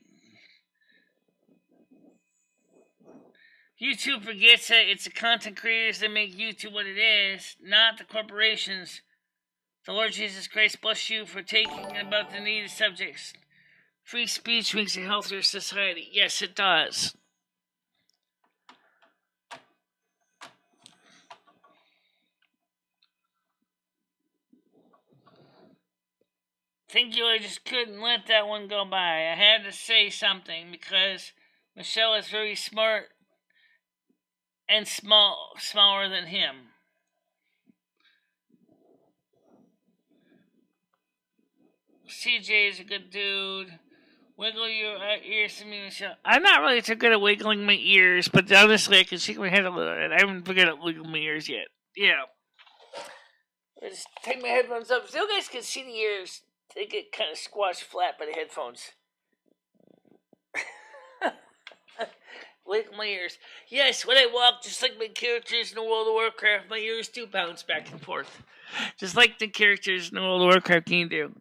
YouTube forgets that it's the content creators that make YouTube what it is, not the corporations. The Lord Jesus Christ bless you for taking about the needed subjects. Free speech makes a healthier society. Yes, it does. Thank you. I just couldn't let that one go by. I had to say something because Michelle is very smart and smaller than him. CJ is a good dude. Wiggle your ears to me, Michelle. I'm not really too good at wiggling my ears, but honestly, I can shake my head a little bit. I haven't figured out wiggling my ears yet. Yeah. I just take my headphones up so you guys can see the ears. They get kind of squashed flat by the headphones. Wiggle my ears. Yes, when I walk, just like my characters in the World of Warcraft, my ears do bounce back and forth. Just like the characters in the World of Warcraft game do.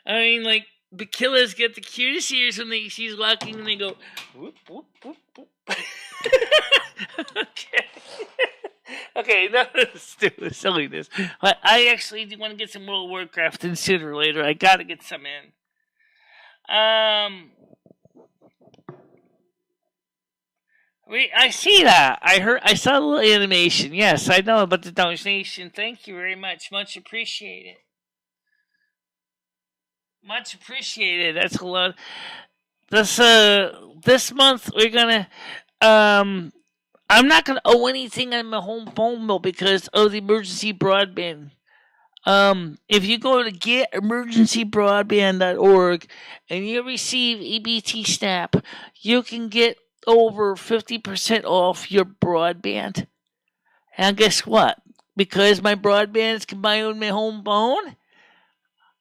I mean, like, the killers get the cutest ears when she's walking and they go, whoop, whoop, whoop, whoop. Okay. Okay, no, stupid silliness. But I actually do want to get some World of Warcraft in sooner or later. I gotta get some in. I see that. I saw the little animation. Yes, I know about the donation. Thank you very much. Much appreciated. Much appreciated. That's a lot. This month we're gonna I'm not gonna owe anything on my home phone bill because of the emergency broadband. If you go to getemergencybroadband.org and you receive EBT SNAP, you can get over 50% off your broadband. And guess what? Because my broadband is combined with my home phone,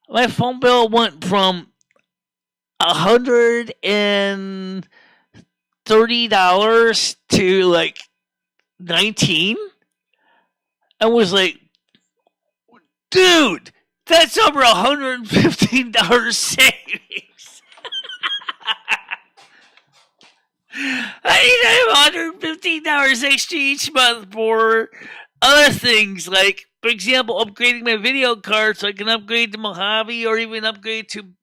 my phone bill went from $130 to like 19. I was like, dude, that's over $115 savings. I need $115 extra each month for other things like, for example, upgrading my video card so I can upgrade to Mojave or even upgrade to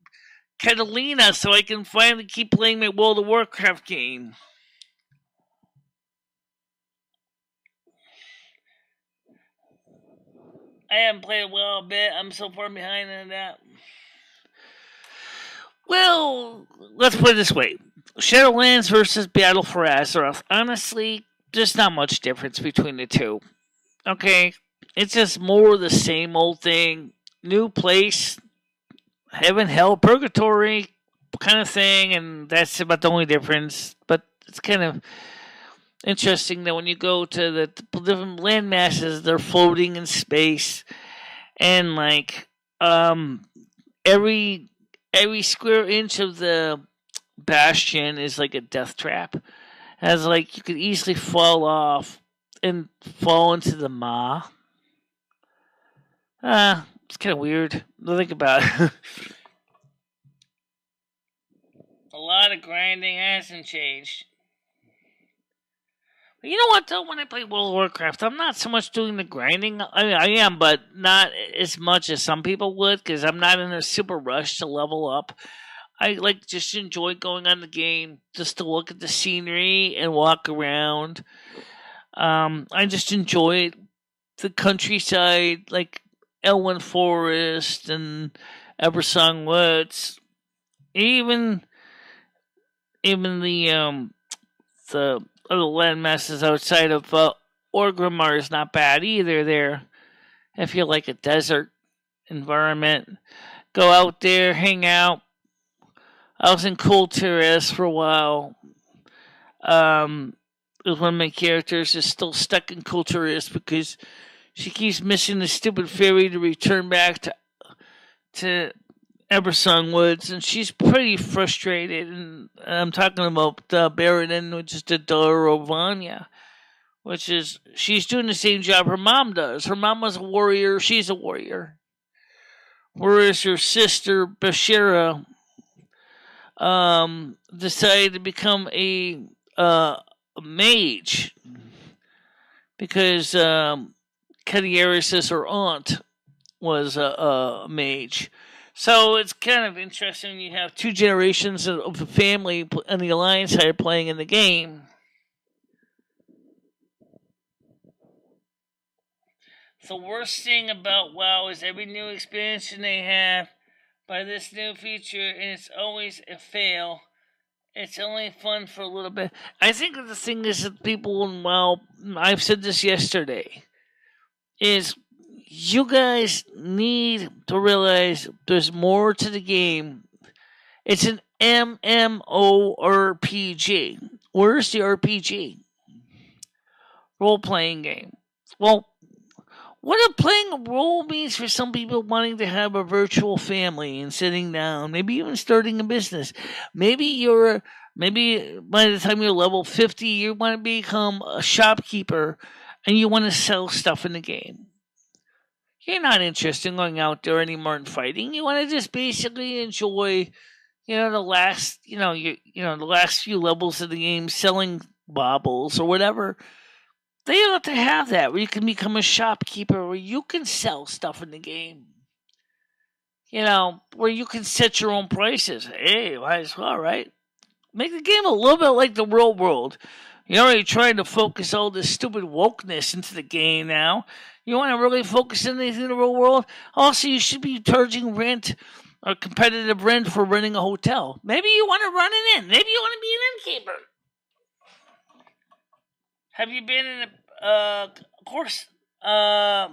Catalina so I can finally keep playing my World of Warcraft game. I haven't played well a bit. I'm so far behind on that. Well, let's put it this way. Shadowlands versus Battle for Azeroth. Honestly, there's not much difference between the two. Okay? It's just more of the same old thing. New place, heaven, hell, purgatory kind of thing, and that's about the only difference. But it's kind of interesting that when you go to the different land masses, they're floating in space, and like every square inch of the bastion is like a death trap. As like you could easily fall off and fall into the maw. It's kind of weird to think about. A lot of grinding hasn't changed. But you know what though? When I play World of Warcraft, I'm not so much doing the grinding. I mean, I am, but not as much as some people would, because I'm not in a super rush to level up. I like just enjoy going on the game just to look at the scenery and walk around. I just enjoy the countryside, like Elwyn Forest and Eversong Woods. Even the other land masses outside of Orgrimmar is not bad either. There, if you like a desert environment, go out there, hang out. I was in Cool Terrace for a while. One of my characters is still stuck in Cool Terrace because she keeps missing the stupid ferry to return back to Eversong Woods, and she's pretty frustrated. And I'm talking about Baronin, which is the daughter of Vanya, which is she's doing the same job her mom does. Her mom was a warrior; she's a warrior. Whereas her sister Bashira decided to become a mage because Cadieris, her aunt, was a mage. So it's kind of interesting. You have two generations of the family and the alliance side playing in the game. The worst thing about WoW is every new expansion they have by this new feature, and it's always a fail. It's only fun for a little bit. I think the thing is that people in WoW, I've said this yesterday, is you guys need to realize there's more to the game. It's an MMORPG. Where's the RPG? Role playing game. Well, what if playing a role means for some people wanting to have a virtual family and sitting down, maybe even starting a business. Maybe by the time you're level 50, you want to become a shopkeeper and you want to sell stuff in the game. You're not interested in going out there anymore and fighting. You want to just basically enjoy, the last, the last few levels of the game, selling baubles or whatever. They ought to have that where you can become a shopkeeper, where you can sell stuff in the game. Where you can set your own prices. Hey, might as well, right? Make the game a little bit like the real world. You're already trying to focus all this stupid wokeness into the game now. You want to really focus on anything in the real world? Also, you should be charging rent or competitive rent for renting a hotel. Maybe you want to run an inn. Maybe you want to be an innkeeper. Have you been in of course, not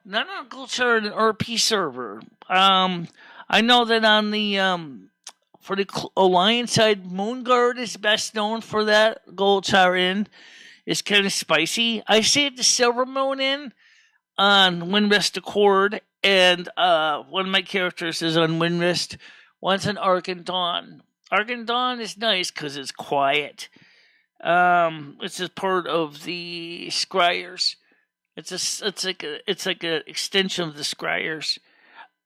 on Culture an RP server. I know that on the for the Alliance side, Moonguard is best known for that. Gold Tower Inn is kind of spicy. I stayed at the Silvermoon Inn on Windrest Accord, and one of my characters is on Windrest. One's on Argent Dawn. Argent Dawn is nice because it's quiet. It's just part of the Scryers. It's like an extension of the Scryers.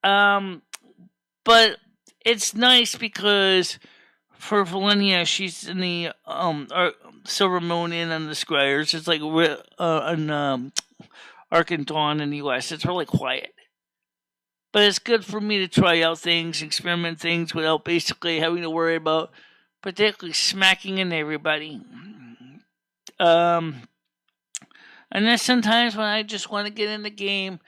But it's nice because for Valenia, she's in the Silvermoon Inn on the Scryers. It's like Arc and Dawn in the U.S. It's really quiet. But it's good for me to try out things, experiment things without basically having to worry about particularly smacking into everybody. And then sometimes when I just want to get in the game,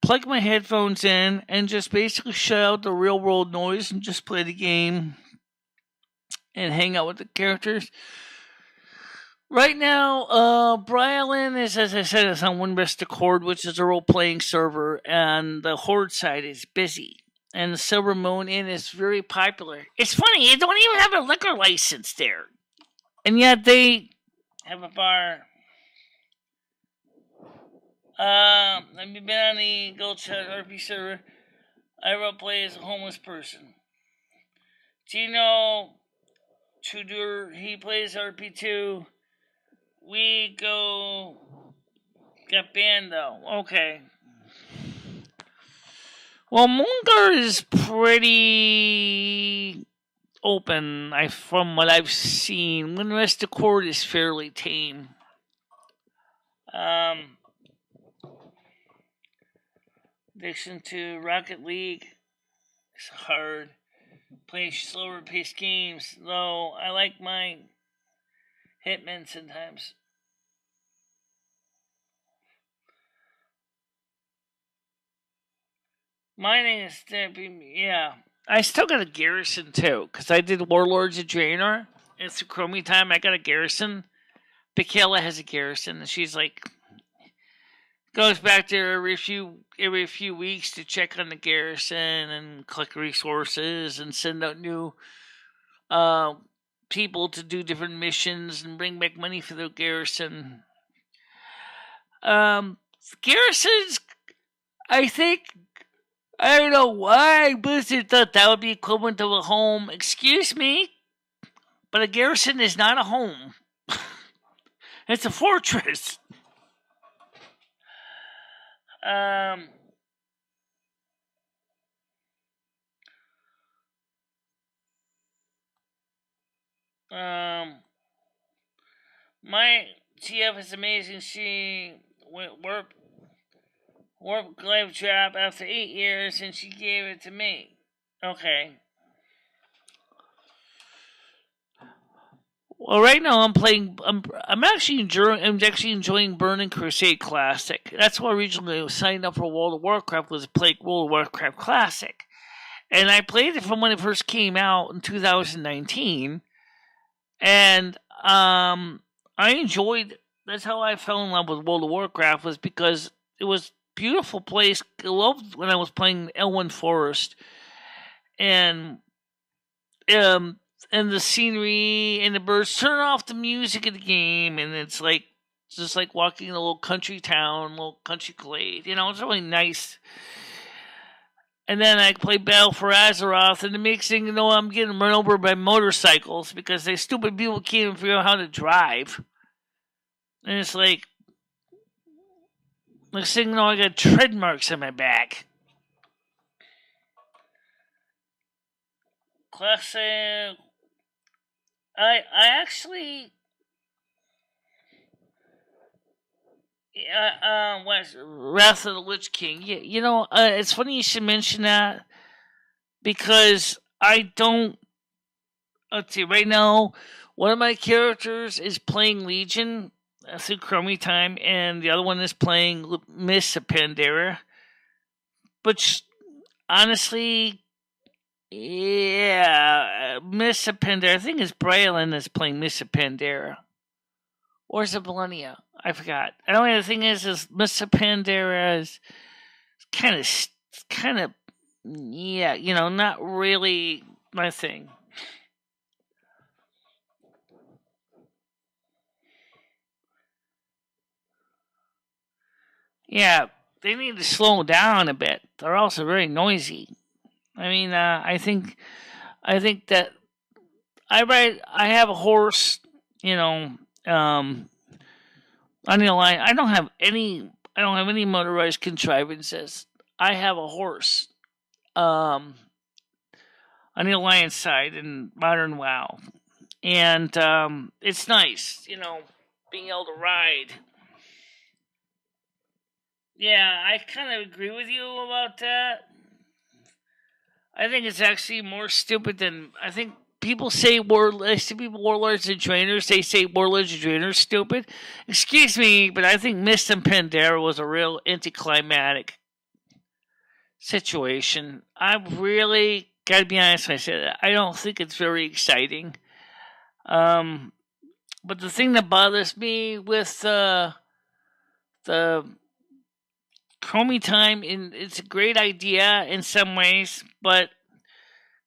plug my headphones in and just basically shut out the real world noise and just play the game and hang out with the characters. Right now, Bryolin is, as I said, it's on One Rest Accord, which is a role-playing server, and the Horde side is busy. And the Silvermoon Inn is very popular. It's funny, they don't even have a liquor license there. And yet they have a bar. Have you been on the Gold Chat RP server? I role-play as a homeless person. Gino Tudor, he plays RP2. We got banned though. Okay. Well, Moonguard is pretty open. From what I've seen, One Rest Accord is fairly tame. Addiction to Rocket League is hard. Play slower paced games, though I like my Hitman sometimes. Mining is yeah. I still got a garrison too, because I did Warlords of Draenor. It's a Chromie time. I got a garrison. Michele has a garrison, and she's like goes back there every few weeks to check on the garrison and collect resources and send out new people to do different missions and bring back money for the garrison. Garrisons, I think, I don't know why Blizzard thought that would be equivalent to a home. Excuse me, but a garrison is not a home. It's a fortress. My TF is amazing. She went warp glaive trap after 8 years, and she gave it to me. Okay. Well, right now I'm playing. I'm actually enjoying Burning Crusade Classic. That's why originally I was signed up for World of Warcraft, was to play World of Warcraft Classic, and I played it from when it first came out in 2019, and I enjoyed. That's how I fell in love with World of Warcraft, was because it was a beautiful place. I loved when I was playing Elwyn Forest, and and the scenery and the birds. Turn off the music of the game, and it's like just like walking in a little country town, little country glade. It's really nice. And then I play Battle for Azeroth, and the next thing you know, I'm getting run over by motorcycles because they stupid people can't even figure out how to drive. And it's like, next thing you know, I got tread marks on my back. Classic. I actually. What's Wrath of the Lich King? Yeah, it's funny you should mention that because I don't. Let's see. Right now, one of my characters is playing Legion through Chromie time, and the other one is playing Miss Pandera. But honestly, yeah, Miss Pandera. I think it's Braylon that's playing Miss Pandera. Or is it Millennia? I forgot. And the only thing is Miss Pandera is kind of, yeah, not really my thing. Yeah, they need to slow down a bit. They're also very noisy. I mean, I think that I have a horse, on the line. I don't have any motorized contrivances. I have a horse, on the Alliance side in Modern WoW, and it's nice, being able to ride. Yeah, I kind of agree with you about that. I think it's actually more stupid than I think people say I see people warlords and trainers. They say warlords and trainers stupid. Excuse me, but I think Mist and Pandera was a real anticlimactic situation. I really gotta be honest when I say that. I don't think it's very exciting. Um, but the thing that bothers me with the Chromie time, it's a great idea in some ways, but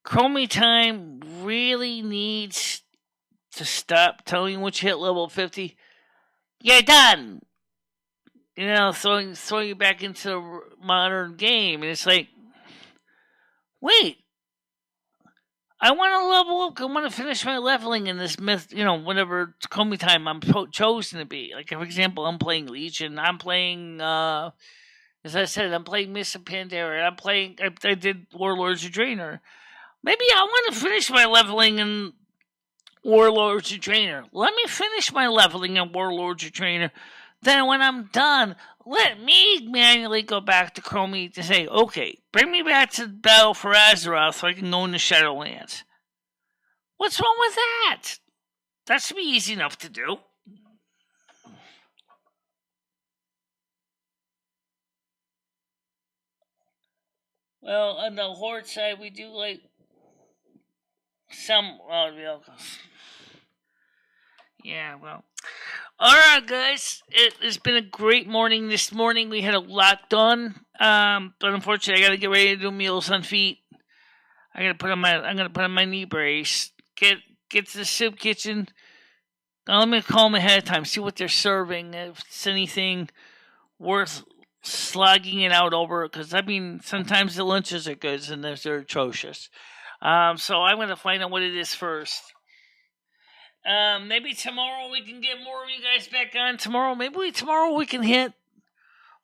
Chromie time really needs to stop telling you once you hit level 50, you're done. Throwing you back into the modern game, and it's like, wait, I want to level up. I want to finish my leveling in this myth. Whatever Chromie time I'm chosen to be. Like for example, I'm playing Legion. I'm playing. As I said, I'm playing Miss Pandera. I'm playing. I did Warlords of Draenor. Maybe I want to finish my leveling in Warlords of Draenor. Let me finish my leveling in Warlords of Draenor. Then when I'm done, let me manually go back to Chromie to say, okay, bring me back to Battle for Azeroth so I can go into Shadowlands. What's wrong with that? That should be easy enough to do. Well, on the Horde side, we do like some. Yeah, well. Alright, guys. It's been a great morning this morning. We had a lot done. But unfortunately, I gotta get ready to do meals on feet. I'm gonna put on my knee brace. Get to the soup kitchen. Now, let me call them ahead of time. See what they're serving. If it's anything worth slogging it out over. Because sometimes the lunches are good and they're atrocious. So I'm gonna find out what it is first. Maybe tomorrow we can get more of you guys back on tomorrow. Maybe tomorrow we can hit.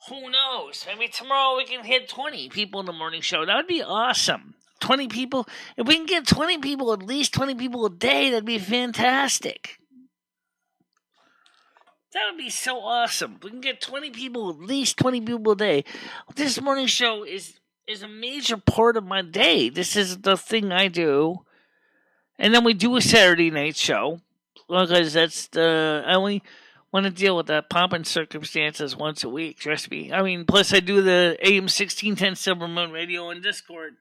Who knows? Maybe tomorrow we can hit 20 people in the morning show. That would be awesome. 20 people. If we can get 20 people, at least 20 people a day, that'd be fantastic. That would be so awesome. We can get 20 people, at least 20 people a day. This morning show is a major part of my day. This is the thing I do. And then we do a Saturday night show. Because I only want to deal with that pomp and circumstances once a week. Trust me. Plus I do the AM 1610 Silvermoon radio and Discord.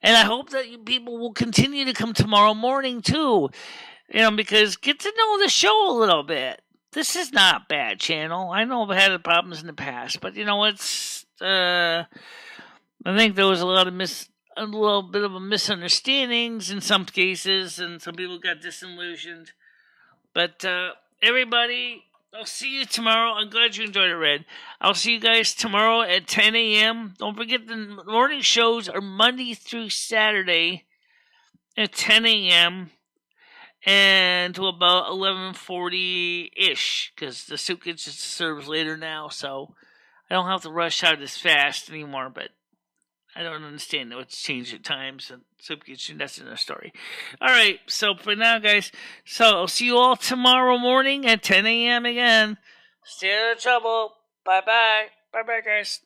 And I hope that you people will continue to come tomorrow morning too. Because get to know the show a little bit. This is not a bad channel. I know I've had problems in the past, but it's I think there was a little bit of a misunderstandings in some cases, and some people got disillusioned. But everybody, I'll see you tomorrow. I'm glad you enjoyed it, Red. I'll see you guys tomorrow at 10 a.m. Don't forget the morning shows are Monday through Saturday at 10 a.m. and to about 11:40-ish, because the soup kitchen serves later now, so I don't have to rush out as fast anymore, but I don't understand what's changed at times, and soup kitchen, that's another story. Alright, so for now, guys, I'll see you all tomorrow morning at 10 a.m. again. Stay out of trouble. Bye-bye. Bye-bye, guys.